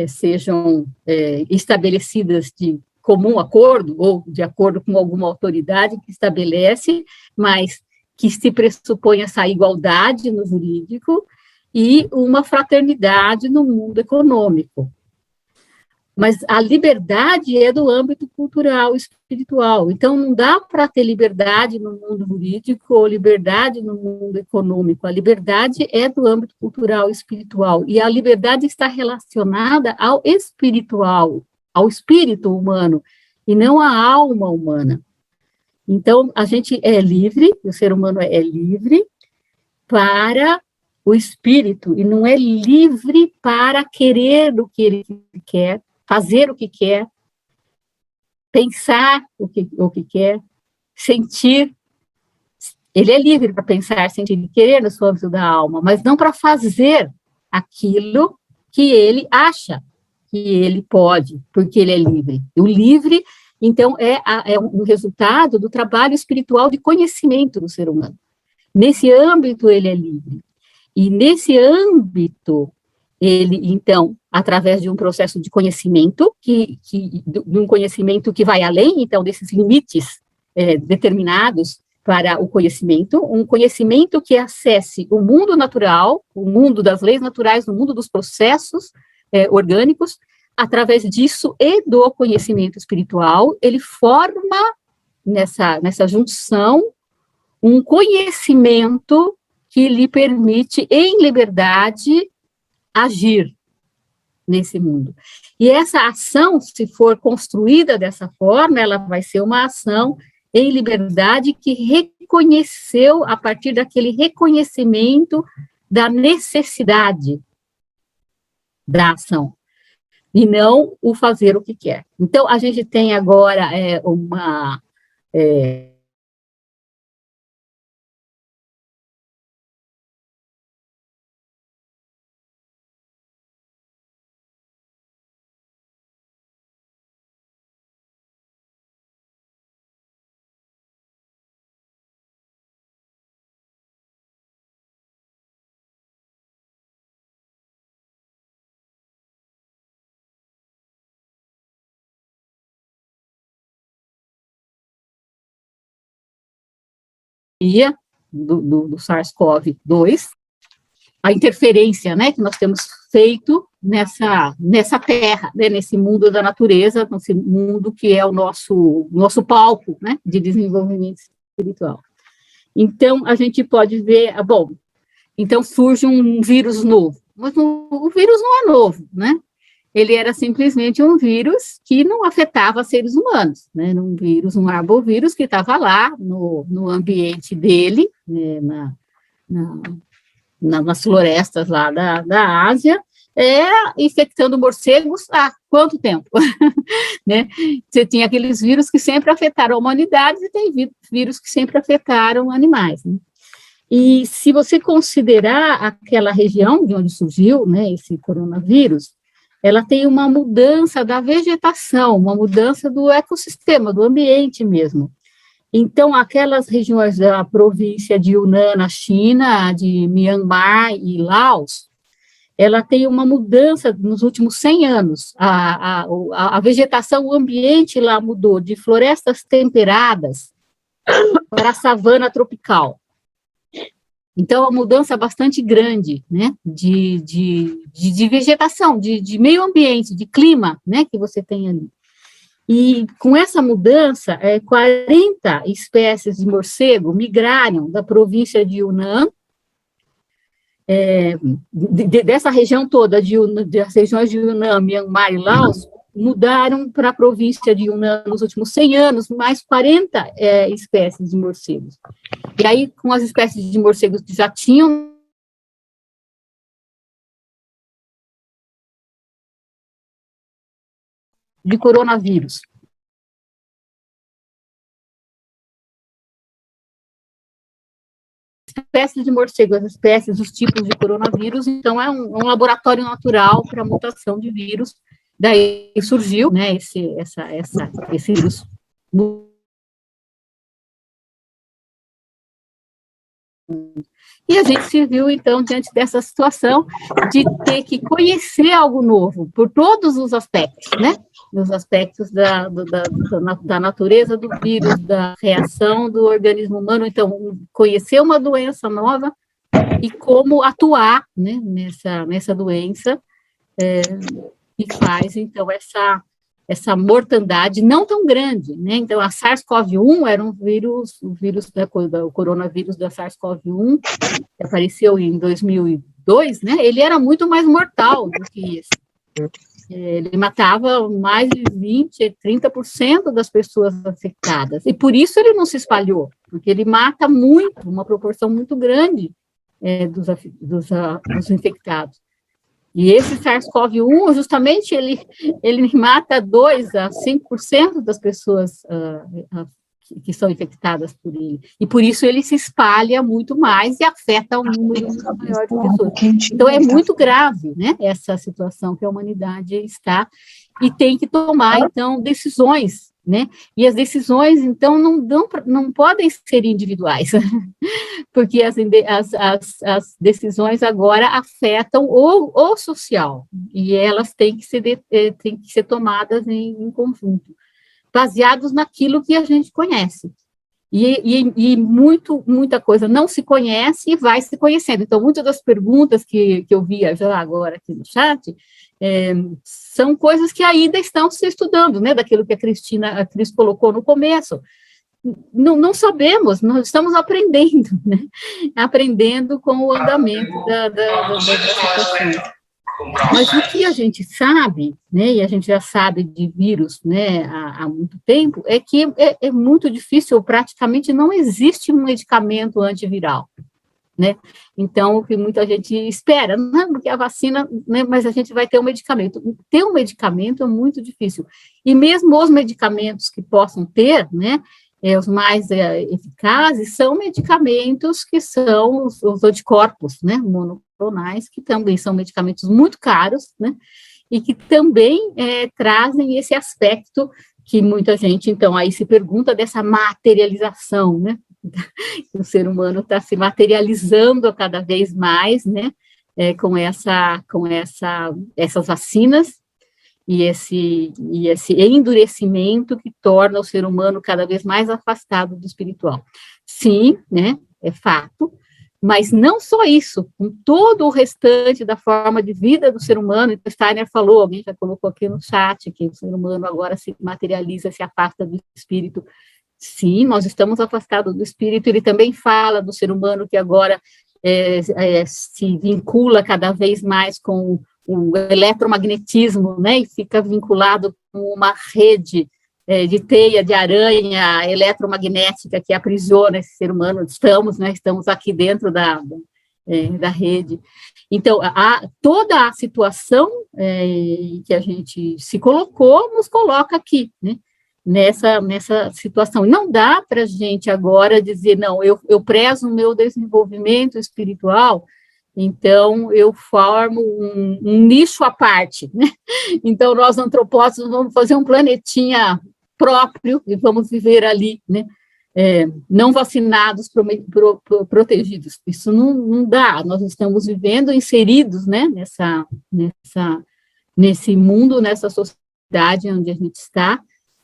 sejam estabelecidas de comum acordo, ou de acordo com alguma autoridade que estabelece, mas que se pressupõe essa igualdade no jurídico e uma fraternidade no mundo econômico. Mas a liberdade é do âmbito cultural e espiritual, então não dá para ter liberdade no mundo jurídico ou liberdade no mundo econômico, a liberdade é do âmbito cultural e espiritual, e a liberdade está relacionada ao espiritual, ao espírito humano, e não à alma humana. Então, a gente é livre, o ser humano é livre para o espírito, e não é livre para querer o que ele quer, fazer o que quer, pensar o que quer, sentir. Ele é livre para pensar, sentir e querer no seu âmbito da alma, mas não para fazer aquilo que ele acha que ele pode, porque ele é livre. O livre, então, é um resultado do trabalho espiritual de conhecimento do ser humano. Nesse âmbito, ele é livre. E nesse âmbito, ele, então, através de um processo de conhecimento, de um conhecimento que vai além, então, desses limites determinados para o conhecimento, um conhecimento que acesse o mundo natural, o mundo das leis naturais, o mundo dos processos orgânicos, através disso e do conhecimento espiritual, ele forma, nessa junção, um conhecimento que lhe permite, em liberdade, agir nesse mundo. E essa ação, se for construída dessa forma, ela vai ser uma ação em liberdade que reconheceu, a partir daquele reconhecimento da necessidade da ação, e não o fazer o que quer. Então, a gente tem agora uma... do SARS-CoV-2, a interferência, né, que nós temos feito nessa terra, né, nesse mundo da natureza, nesse mundo que é o nosso palco, né, de desenvolvimento espiritual. Então, a gente pode ver, bom, então surge um vírus novo, mas o vírus não é novo, né? Ele era simplesmente um vírus que não afetava seres humanos, né? Era um vírus, um arbovírus que estava lá no ambiente dele, né, nas florestas lá da Ásia, infectando morcegos há quanto tempo? Né? Você tinha aqueles vírus que sempre afetaram a humanidade e tem vírus que sempre afetaram animais, né? E se você considerar aquela região de onde surgiu, né, esse coronavírus, ela tem uma mudança da vegetação, uma mudança do ecossistema, do ambiente mesmo. Então, aquelas regiões da província de Yunnan, na China, de Myanmar e Laos, ela tem uma mudança nos últimos 100 anos. A vegetação, o ambiente lá mudou de florestas temperadas para a savana tropical. Então, a mudança é bastante grande, né, de vegetação, de meio ambiente, de clima, né, que você tem ali. E com essa mudança, 40 espécies de morcego migraram da província de Yunnan, dessa região toda, das regiões de Yunnan, Myanmar e Laos, mudaram para a província de Yunnan nos últimos 100 anos, mais 40 espécies de morcegos. E aí, com as espécies de morcegos que já tinham de coronavírus. Espécies de morcego, as espécies, os tipos de coronavírus, então é um laboratório natural para a mutação de vírus. Daí surgiu, né, esse vírus. E a gente se viu, então, diante dessa situação de ter que conhecer algo novo, por todos os aspectos, né? Nos aspectos da natureza do vírus, da reação do organismo humano. Então, conhecer uma doença nova e como atuar, né, nessa doença, que faz, então, essa mortandade não tão grande, né? Então, a SARS-CoV-1 era o coronavírus da SARS-CoV-1, que apareceu em 2002, né? Ele era muito mais mortal do que isso. Ele matava mais de 20%, 30% das pessoas afetadas, e por isso ele não se espalhou, porque ele mata muito, uma proporção muito grande dos infectados. E esse SARS-CoV-1, justamente, ele mata 2% a 5% das pessoas que são infectadas por ele. E por isso ele se espalha muito mais e afeta um número muito maior de pessoas. Então, é muito grave, né, essa situação que a humanidade está, e tem que tomar, então, decisões, né? E as decisões, então, não podem ser individuais, porque as decisões agora afetam o social, e elas têm que ser tomadas em conjunto, baseados naquilo que a gente conhece. E muita coisa não se conhece e vai se conhecendo. Então, muitas das perguntas que eu via já agora aqui no chat são coisas que ainda estão se estudando, né? Daquilo que a Cris colocou no começo. Não sabemos, nós estamos aprendendo, né? Aprendendo com o andamento das situações. Mas o que a gente sabe, né, e a gente já sabe de vírus, né, há muito tempo, é que é muito difícil, ou praticamente não existe um medicamento antiviral, né? Então, o que muita gente espera, né, porque a vacina, né, mas a gente vai ter um medicamento. Ter um medicamento é muito difícil. E mesmo os medicamentos que possam ter, né, os mais eficazes são medicamentos que são os anticorpos, né, monoclonais, que também são medicamentos muito caros, né, e que também trazem esse aspecto que muita gente, então, aí se pergunta dessa materialização, né, o ser humano está se materializando cada vez mais, né, com essas vacinas, e esse endurecimento que torna o ser humano cada vez mais afastado do espiritual. Sim, né, é fato, Mas não só isso, com todo o restante da forma de vida do ser humano. Então, Steiner falou, alguém já colocou aqui no chat, que o ser humano agora se materializa, se afasta do espírito. Sim, nós estamos afastados do espírito. Ele também fala do ser humano que agora se vincula cada vez mais com o eletromagnetismo, né, e fica vinculado com uma rede de teia de aranha eletromagnética que aprisiona esse ser humano. Estamos aqui dentro da rede. Então, toda a situação que a gente se colocou, nos coloca aqui, né, nessa situação. Não dá para a gente agora dizer, não, eu prezo o meu desenvolvimento espiritual, então eu formo um nicho à parte, né? Então, nós antropócitos vamos fazer um planetinha próprio e vamos viver ali, né? Não vacinados, protegidos. Isso não dá. Nós estamos vivendo inseridos, né, nesse mundo, nessa sociedade onde a gente está,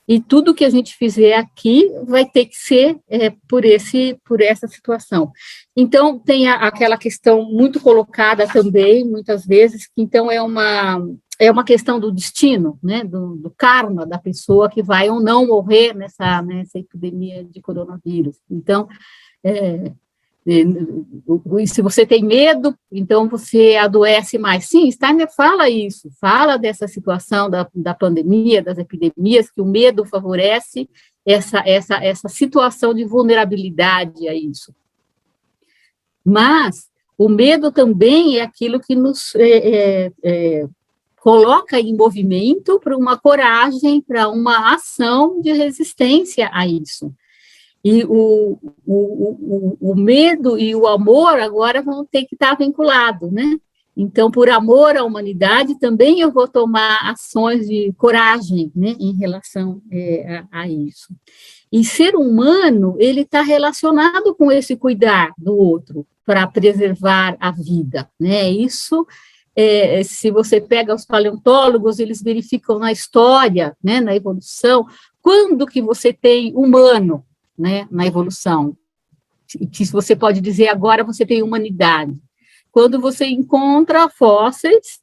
e tudo que a gente fizer aqui vai ter que ser por essa situação. Então, tem aquela questão muito colocada também, muitas vezes, que então é uma questão do destino, né, do karma da pessoa que vai ou não morrer nessa epidemia de coronavírus. Então, se você tem medo, então você adoece mais. Sim, Steiner fala isso, fala dessa situação da pandemia, das epidemias, que o medo favorece essa situação de vulnerabilidade a isso. Mas o medo também é aquilo que nos coloca em movimento para uma coragem, para uma ação de resistência a isso. E o medo e o amor agora vão ter que estar vinculados, né? Então, por amor à humanidade, também eu vou tomar ações de coragem, né, em relação a isso. E ser humano, ele está relacionado com esse cuidar do outro, para preservar a vida, né? Isso, se você pega os paleontólogos, eles verificam na história, né, na evolução, quando que você tem humano, né, na evolução, que você pode dizer agora você tem humanidade, quando você encontra fósseis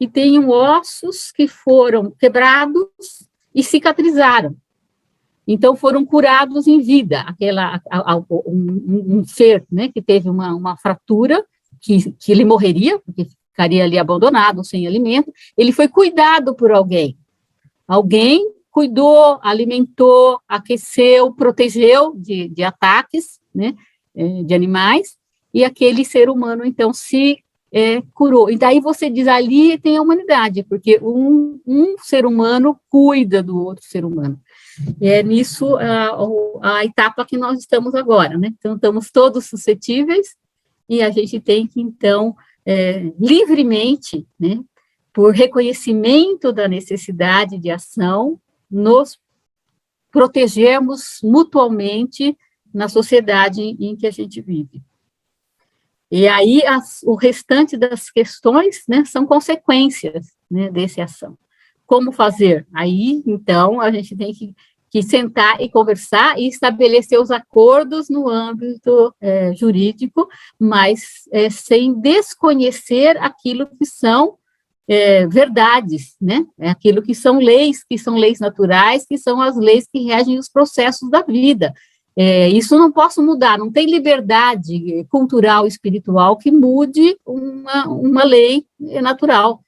e tem ossos que foram quebrados e cicatrizaram, então foram curados em vida, um ser, né, que teve uma fratura, que ele morreria, porque ficaria ali abandonado, sem alimento, ele foi cuidado por alguém cuidou, alimentou, aqueceu, protegeu de ataques, né, de animais, e aquele ser humano, então, se curou. E daí você diz, ali tem a humanidade, porque um ser humano cuida do outro ser humano. E é nisso a etapa que nós estamos agora, né? Então, estamos todos suscetíveis, e a gente tem que, então, livremente, né, por reconhecimento da necessidade de ação, nos protegemos mutuamente na sociedade em que a gente vive. E aí, o restante das questões, né, são consequências, né, dessa ação. Como fazer? Aí, então, a gente tem que sentar e conversar e estabelecer os acordos no âmbito jurídico, mas sem desconhecer aquilo que são verdades, né? Aquilo que são leis naturais, que são as leis que regem os processos da vida. Isso não posso mudar, não tem liberdade cultural, espiritual que mude uma lei natural.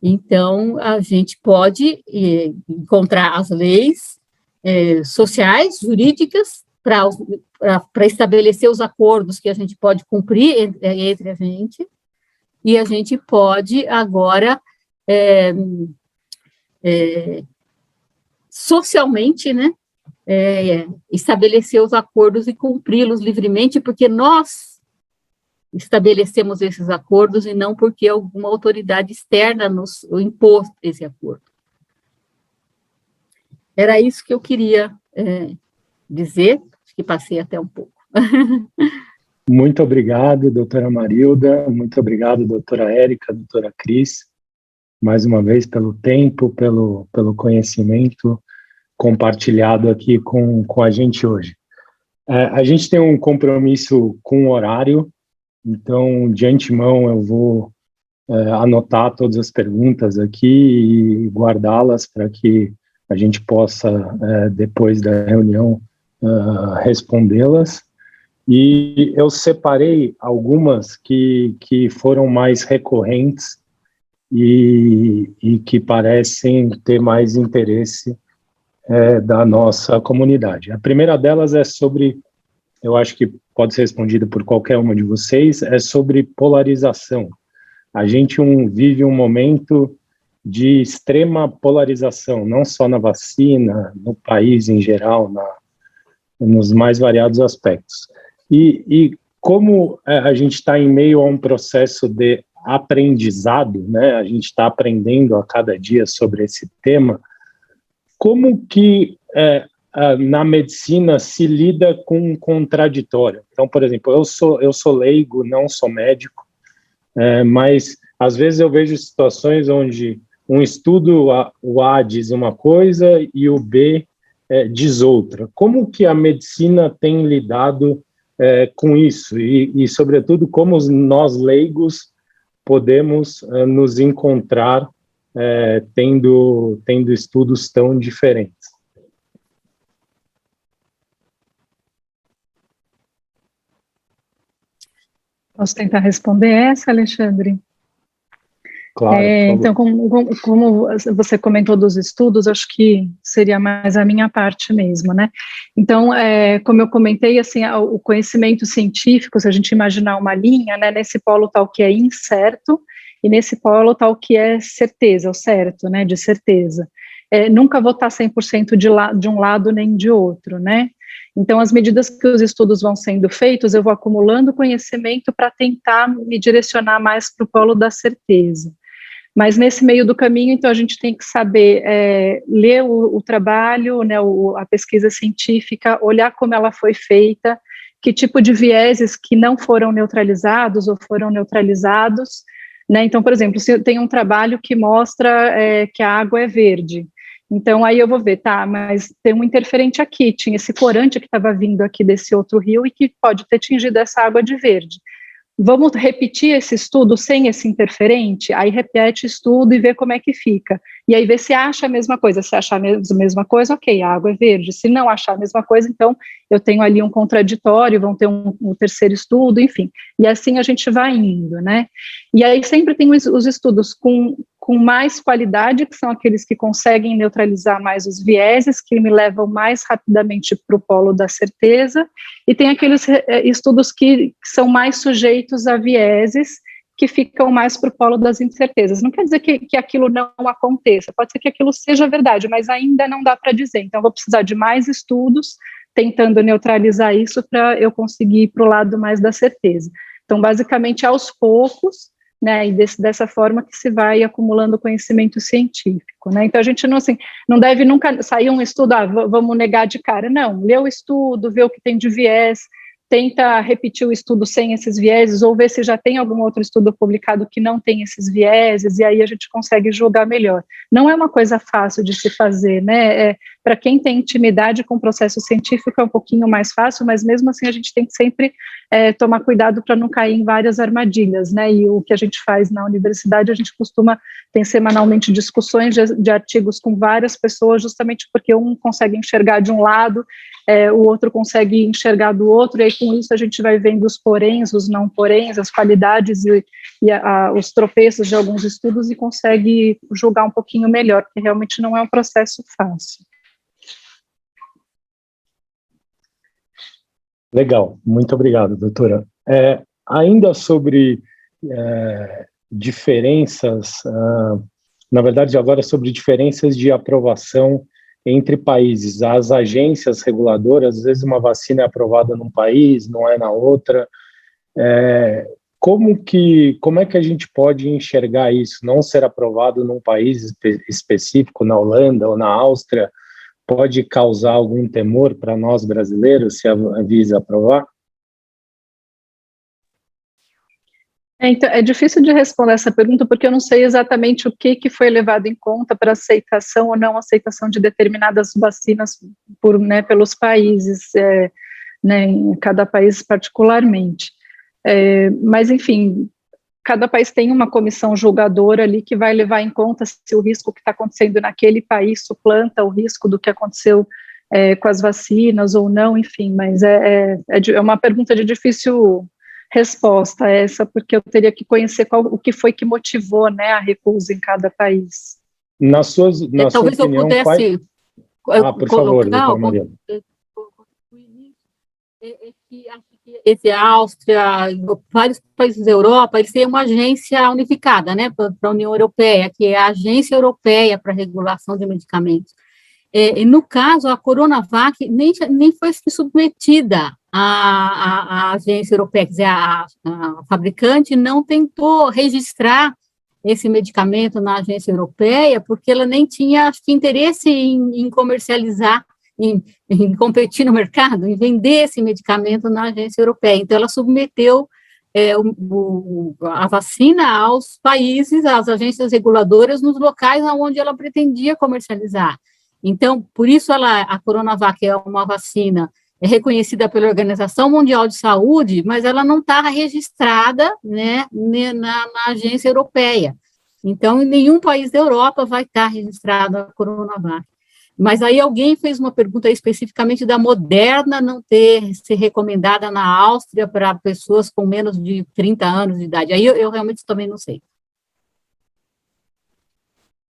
Então, a gente pode encontrar as leis sociais, jurídicas, para estabelecer os acordos que a gente pode cumprir entre a gente, e a gente pode agora socialmente, né, estabelecer os acordos e cumpri-los livremente, porque nós estabelecemos esses acordos e não porque alguma autoridade externa nos impôs esse acordo. Era isso que eu queria dizer, acho que passei até um pouco. Muito obrigado, doutora Marilda, muito obrigado, doutora Érica, doutora Cris, mais uma vez pelo tempo, pelo conhecimento compartilhado aqui com a gente hoje. A gente tem um compromisso com o horário, Então, de antemão, eu vou anotar todas as perguntas aqui e guardá-las para que a gente possa, depois da reunião, respondê-las. E eu separei algumas que foram mais recorrentes e que parecem ter mais interesse da nossa comunidade. A primeira delas é sobre, eu acho que pode ser respondida por qualquer uma de vocês, é sobre polarização. A gente vive um momento de extrema polarização, não só na vacina, no país em geral, nos mais variados aspectos. E como a gente está em meio a um processo de aprendizado, né? A gente está aprendendo a cada dia sobre esse tema, como que na medicina se lida com um contraditório? Então, por exemplo, eu sou leigo, não sou médico, mas às vezes eu vejo situações onde um estudo, o A diz uma coisa e o B diz outra. Como que a medicina tem lidado com isso? E, sobretudo, como nós leigos podemos nos encontrar tendo estudos tão diferentes? Posso tentar responder essa, Alexandre? Claro, então, como você comentou dos estudos, acho que seria mais a minha parte mesmo, né? Então, como eu comentei, assim, o conhecimento científico, se a gente imaginar uma linha, né, nesse polo tal que é incerto e nesse polo tal que é certeza, o certo, né, de certeza. Nunca vou estar 100% de um lado nem de outro, né? Então, às medidas que os estudos vão sendo feitos, eu vou acumulando conhecimento para tentar me direcionar mais para o polo da certeza. Mas nesse meio do caminho, então, a gente tem que saber ler o trabalho, né, a pesquisa científica, olhar como ela foi feita, que tipo de vieses que não foram neutralizados ou foram neutralizados, né? Então, por exemplo, se tem um trabalho que mostra que a água é verde, então aí eu vou ver, tá, mas tem um interferente aqui, tinha esse corante que estava vindo aqui desse outro rio e que pode ter tingido essa água de verde. Vamos repetir esse estudo sem esse interferente? Aí repete o estudo e vê como é que fica. E aí vê se acha a mesma coisa. Se achar a mesma coisa, ok, a água é verde. Se não achar a mesma coisa, então eu tenho ali um contraditório, vão ter um terceiro estudo, enfim. E assim a gente vai indo, né? E aí sempre tem os estudos com mais qualidade, que são aqueles que conseguem neutralizar mais os vieses, que me levam mais rapidamente para o polo da certeza, e tem aqueles estudos que são mais sujeitos a vieses, que ficam mais para o polo das incertezas. Não quer dizer que aquilo não aconteça, pode ser que aquilo seja verdade, mas ainda não dá para dizer. Então, eu vou precisar de mais estudos, tentando neutralizar isso para eu conseguir ir para o lado mais da certeza. Então, basicamente, aos poucos, né, e dessa forma que se vai acumulando conhecimento científico, né? Então a gente não deve nunca sair um estudo, vamos negar de cara, não, lê o estudo, vê o que tem de viés, tenta repetir o estudo sem esses vieses, ou ver se já tem algum outro estudo publicado que não tem esses vieses, e aí a gente consegue julgar melhor. Não é uma coisa fácil de se fazer, né? Para quem tem intimidade com o processo científico é um pouquinho mais fácil, mas mesmo assim a gente tem que sempre tomar cuidado para não cair em várias armadilhas, né? E o que a gente faz na universidade, a gente tem semanalmente discussões de artigos com várias pessoas, justamente porque um consegue enxergar de um lado, o outro consegue enxergar do outro, e aí com isso a gente vai vendo os poréns, os não poréns, as qualidades e os tropeços de alguns estudos e consegue julgar um pouquinho melhor, porque realmente não é um processo fácil. Legal, muito obrigado, doutora. Ainda sobre diferenças, na verdade agora sobre diferenças de aprovação entre países. As agências reguladoras, às vezes uma vacina é aprovada num país, não é na outra. Como é que a gente pode enxergar isso? Não ser aprovado num país específico, na Holanda ou na Áustria, pode causar algum temor para nós brasileiros se a Anvisa aprovar? Então, é difícil de responder essa pergunta, porque eu não sei exatamente o que foi levado em conta para aceitação ou não aceitação de determinadas vacinas pelos países, né, em cada país particularmente. Mas, enfim, cada país tem uma comissão julgadora ali que vai levar em conta se o risco que está acontecendo naquele país suplanta o risco do que aconteceu com as vacinas ou não, enfim, mas é uma pergunta de difícil resposta essa, porque eu teria que conhecer o que foi que motivou, né, a recusa em cada país. Na sua opinião, por favor, doutora Maria. Que a Áustria, vários países da Europa, eles têm uma agência unificada, né, para a União Europeia, que é a Agência Europeia para a Regulação de Medicamentos. E no caso, a Coronavac nem foi submetida à agência europeia, quer dizer, a fabricante não tentou registrar esse medicamento na agência europeia, porque ela nem tinha, acho que, interesse em comercializar, em competir no mercado, em vender esse medicamento na agência europeia. Então, ela submeteu a vacina aos países, às agências reguladoras, nos locais onde ela pretendia comercializar. Então, por isso a Coronavac é uma vacina reconhecida pela Organização Mundial de Saúde, mas ela não está registrada, né, na agência europeia. Então, em nenhum país da Europa vai estar registrada a Coronavac. Mas aí alguém fez uma pergunta especificamente da Moderna não ter ser recomendada na Áustria para pessoas com menos de 30 anos de idade. Aí eu realmente também não sei.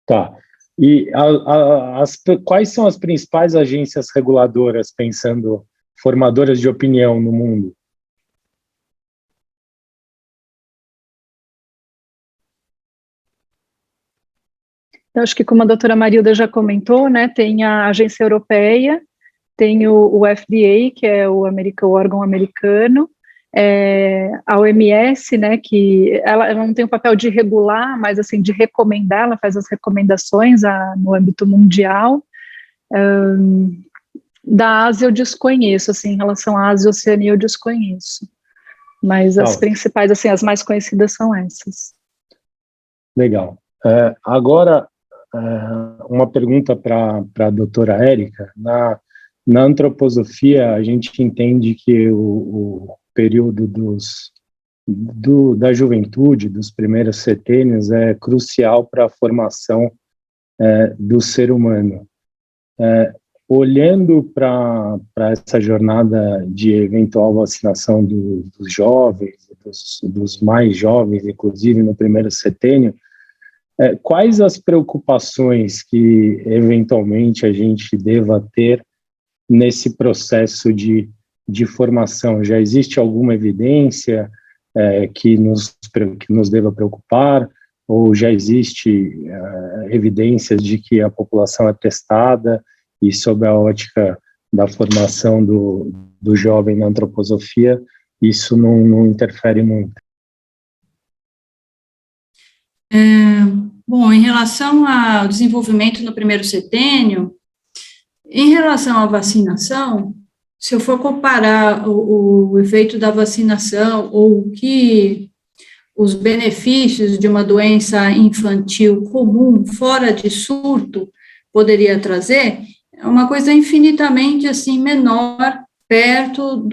Tá. E quais são as principais agências reguladoras, pensando, formadoras de opinião no mundo? Eu acho que, como a doutora Marilda já comentou, né, tem a agência europeia, tem o FDA, que é o órgão americano, a OMS, né, que ela não tem o papel de regular, mas assim, de recomendar, ela faz as recomendações no âmbito mundial. Da Ásia eu desconheço, assim, em relação à Ásia e Oceania eu desconheço, mas as principais, assim, as mais conhecidas são essas. Legal. Agora, uma pergunta para a doutora Érica. Na antroposofia, a gente entende que o período da juventude, dos primeiros setênios, é crucial para a formação do ser humano. Olhando para essa jornada de eventual vacinação dos jovens, dos mais jovens, inclusive no primeiro setênio, quais as preocupações que eventualmente a gente deva ter nesse processo de formação? Já existe alguma evidência que nos deva preocupar, ou já existe evidências de que a população é testada e, sob a ótica da formação do jovem na antroposofia, isso não interfere muito? Bom, em relação ao desenvolvimento no primeiro setênio, em relação à vacinação, se eu for comparar o efeito da vacinação ou os benefícios de uma doença infantil comum, fora de surto, poderia trazer, é uma coisa infinitamente, assim, menor, perto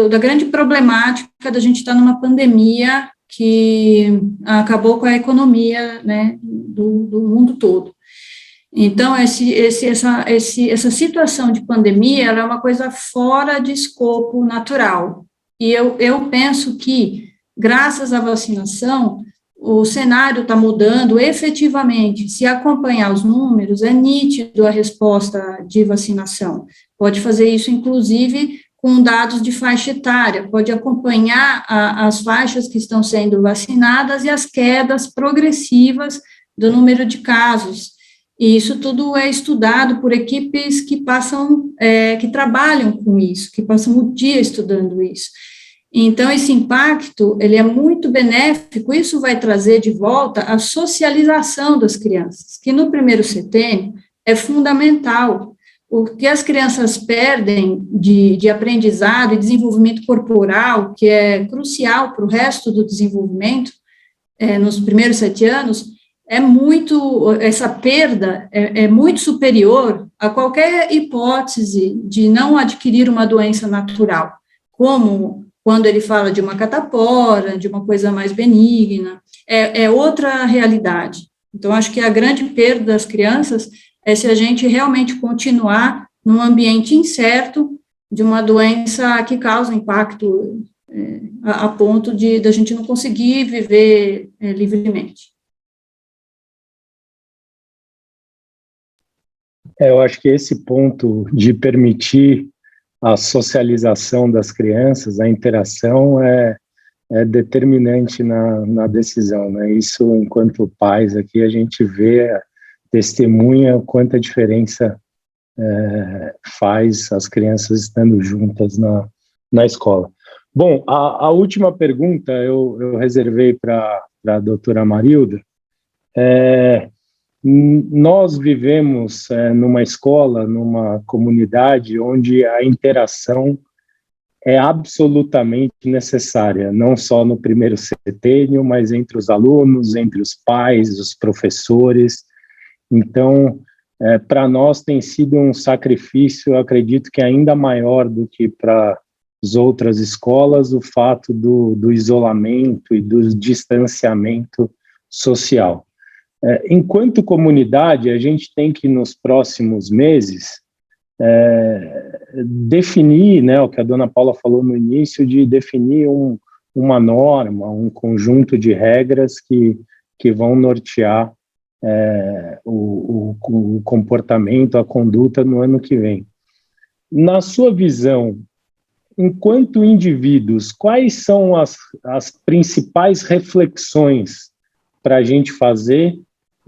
da grande problemática da gente estar numa pandemia que acabou com a economia, né, do mundo todo. Então, essa situação de pandemia, ela é uma coisa fora de escopo natural, e eu penso que, graças à vacinação, o cenário está mudando efetivamente. Se acompanhar os números, é nítido a resposta de vacinação. Pode fazer isso, inclusive, com dados de faixa etária, pode acompanhar as faixas que estão sendo vacinadas e as quedas progressivas do número de casos. E isso tudo é estudado por equipes que trabalham com isso, que passam o dia estudando isso. Então, esse impacto, ele é muito benéfico, isso vai trazer de volta a socialização das crianças, que no primeiro setênio é fundamental. O que as crianças perdem de aprendizado e desenvolvimento corporal, que é crucial para o resto do desenvolvimento, nos primeiros 7 anos, essa perda é muito superior a qualquer hipótese de não adquirir uma doença natural, como quando ele fala de uma catapora, de uma coisa mais benigna, é outra realidade. Então, acho que a grande perda das crianças é se a gente realmente continuar num ambiente incerto de uma doença que causa impacto a ponto de a gente não conseguir viver livremente. Eu acho que esse ponto de permitir a socialização das crianças, a interação é determinante na decisão, né? Isso, enquanto pais aqui, a gente vê, testemunha quanta diferença faz as crianças estando juntas na escola. Bom, a última pergunta eu reservei para a doutora Marilda. Nós vivemos numa escola, numa comunidade onde a interação é absolutamente necessária, não só no primeiro setênio, mas entre os alunos, entre os pais, os professores. Então, para nós tem sido um sacrifício, eu acredito que ainda maior do que para as outras escolas, o fato do isolamento e do distanciamento social. Enquanto comunidade, a gente tem que, nos próximos meses, definir, né, o que a dona Paula falou no início, de definir uma norma, um conjunto de regras que vão nortear o comportamento, a conduta no ano que vem. Na sua visão, enquanto indivíduos, quais são as principais reflexões para a gente fazer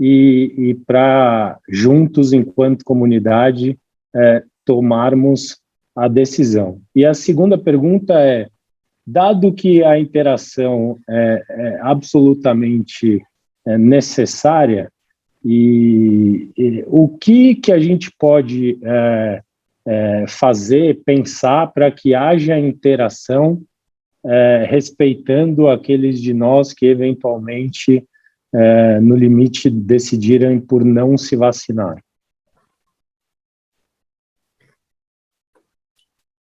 e para, juntos, enquanto comunidade, tomarmos a decisão? E a segunda pergunta dado que a interação é absolutamente necessária, o que a gente pode fazer, pensar para que haja interação respeitando aqueles de nós que, eventualmente, no limite, decidirem por não se vacinar?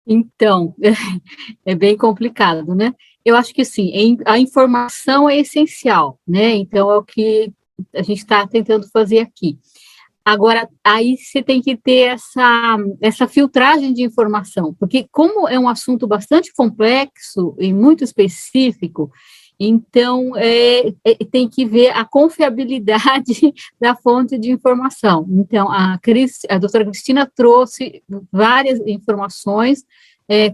Então, é bem complicado, né? Eu acho que, sim, a informação é essencial, né? Então, é o que a gente está tentando fazer aqui. Agora, aí você tem que ter essa filtragem de informação, porque como é um assunto bastante complexo e muito específico, então tem que ver a confiabilidade da fonte de informação. Então, a doutora Cristina trouxe várias informações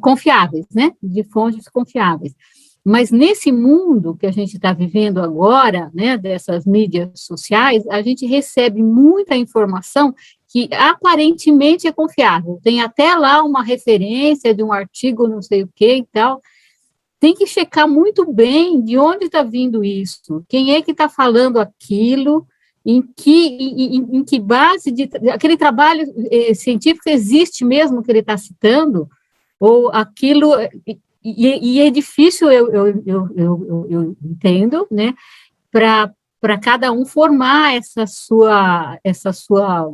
confiáveis, né, de fontes confiáveis. Mas nesse mundo que a gente está vivendo agora, né, dessas mídias sociais, a gente recebe muita informação que aparentemente é confiável. Tem até lá uma referência de um artigo, não sei o que e tal. Tem que checar muito bem de onde está vindo isso, quem é que está falando aquilo, em que base aquele trabalho científico existe mesmo que ele está citando, ou aquilo... E é difícil, eu entendo, né, para cada um formar essa sua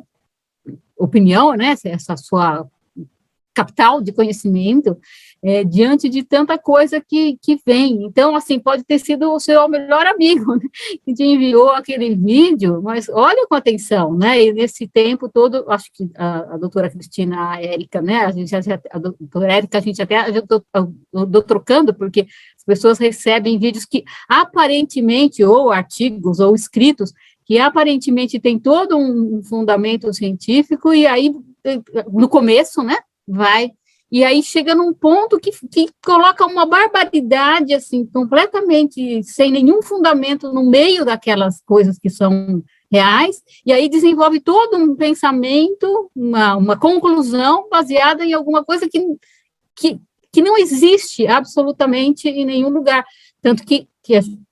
opinião, né, essa sua capital de conhecimento, diante de tanta coisa que vem. Então, assim, pode ter sido o seu melhor amigo, né, que te enviou aquele vídeo, mas olha com atenção, né, e nesse tempo todo, acho que a doutora Cristina, a Érica, né, a doutora Érica, a gente até, eu estou trocando, porque as pessoas recebem vídeos que aparentemente, ou artigos, ou escritos, que aparentemente tem todo um fundamento científico, e aí, no começo, né, e aí chega num ponto que coloca uma barbaridade, assim, completamente sem nenhum fundamento no meio daquelas coisas que são reais, e aí desenvolve todo um pensamento, uma conclusão baseada em alguma coisa que não existe absolutamente em nenhum lugar. Tanto que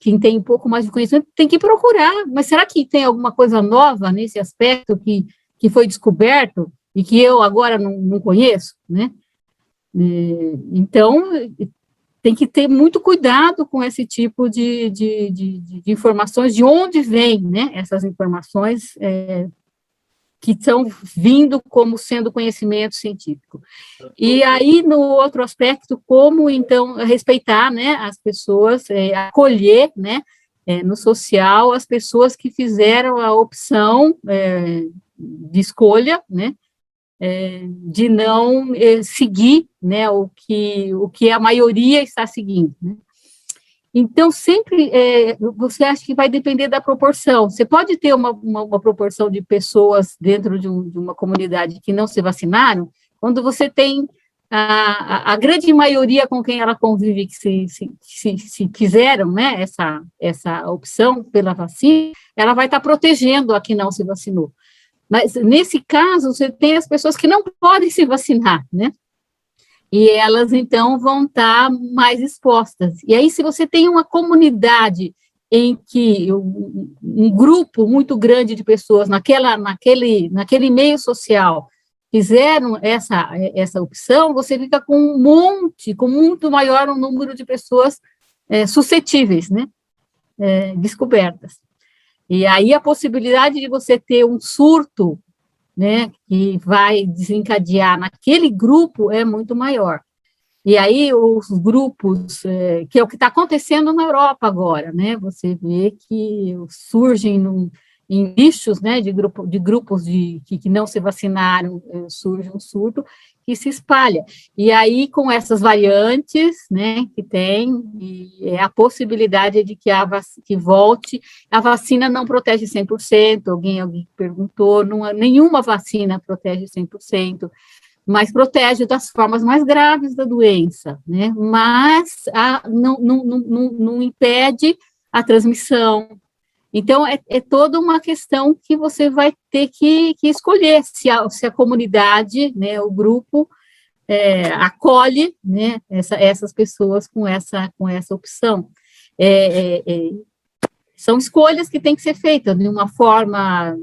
quem tem um pouco mais de conhecimento tem que procurar, mas será que tem alguma coisa nova nesse aspecto que foi descoberto e que eu agora não conheço, né? Então, tem que ter muito cuidado com esse tipo de informações, de onde vêm, né, essas informações, que estão vindo como sendo conhecimento científico. E aí, no outro aspecto, como, então, respeitar, né, as pessoas, acolher, né, no social, as pessoas que fizeram a opção de escolha, né, de não seguir, né, o que a maioria está seguindo, né. Então, sempre, você acha que vai depender da proporção. Você pode ter uma proporção de pessoas dentro de uma comunidade que não se vacinaram, quando você tem a grande maioria com quem ela convive, que se fizeram, né, essa opção pela vacina, ela vai estar protegendo a que não se vacinou. Mas, nesse caso, você tem as pessoas que não podem se vacinar, né? E elas, então, vão estar mais expostas. E aí, se você tem uma comunidade em que um grupo muito grande de pessoas naquele meio social fizeram essa opção, você fica com muito maior um número de pessoas suscetíveis, né, descobertas. E aí a possibilidade de você ter um surto, né, que vai desencadear naquele grupo é muito maior. E aí os grupos, que é o que está acontecendo na Europa agora, né, você vê que surgem em nichos, né, de grupos que não se vacinaram, surge um surto que se espalha. E aí, com essas variantes, né, que tem, e a possibilidade de que volte, a vacina não protege 100%, alguém perguntou, nenhuma vacina protege 100%, mas protege das formas mais graves da doença, né, mas não impede a transmissão. Então, é toda uma questão que você vai ter que escolher, se a comunidade, né, o grupo, acolhe, né, essas pessoas com essa opção. São escolhas que têm que ser feitas de uma forma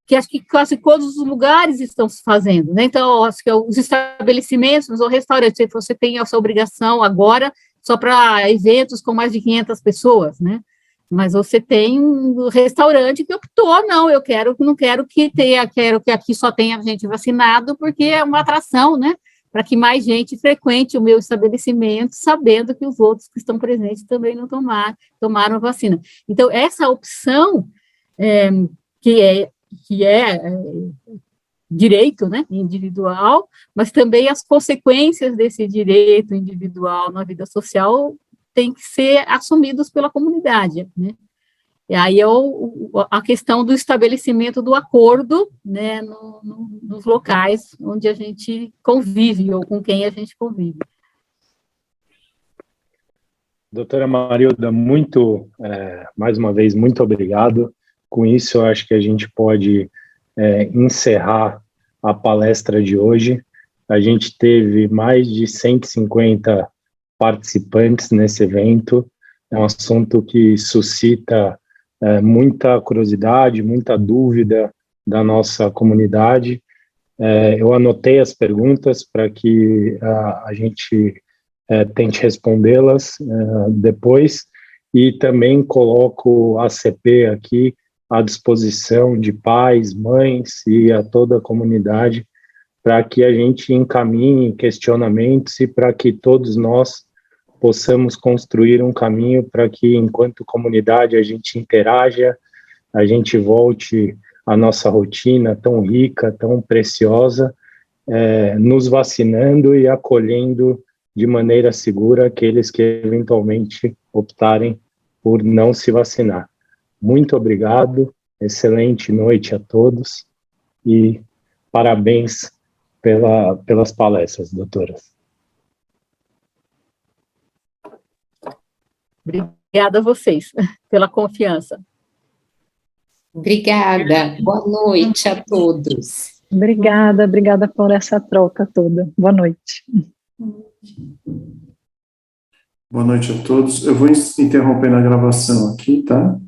que acho que quase todos os lugares estão se fazendo, né? Então, acho que os estabelecimentos, os restaurantes, você tem essa obrigação agora só para eventos com mais de 500 pessoas, né? Mas você tem um restaurante que optou, não quero que aqui só tenha gente vacinado, porque é uma atração, né? Para que mais gente frequente o meu estabelecimento, sabendo que os outros que estão presentes também não tomaram a vacina. Então, essa opção, que é direito, né, individual, mas também as consequências desse direito individual na vida social têm que ser assumidos pela comunidade, né. E aí a questão do estabelecimento do acordo, né, nos locais onde a gente convive, ou com quem a gente convive. Doutora Marilda, mais uma vez, muito obrigado. Com isso, eu acho que a gente pode encerrar a palestra de hoje. A gente teve mais de 150 participantes nesse evento. É um assunto que suscita muita curiosidade, muita dúvida da nossa comunidade. Eu anotei as perguntas para que a gente tente respondê-las depois, e também coloco a CP aqui à disposição de pais, mães e a toda a comunidade, para que a gente encaminhe questionamentos e para que todos nós possamos construir um caminho para que, enquanto comunidade, a gente interaja, a gente volte à nossa rotina tão rica, tão preciosa, nos vacinando e acolhendo de maneira segura aqueles que eventualmente optarem por não se vacinar. Muito obrigado, excelente noite a todos e parabéns pelas palestras, doutoras. Obrigada a vocês pela confiança. Obrigada, boa noite a todos. Obrigada por essa troca toda. Boa noite. Boa noite a todos. Eu vou interromper a gravação aqui, tá?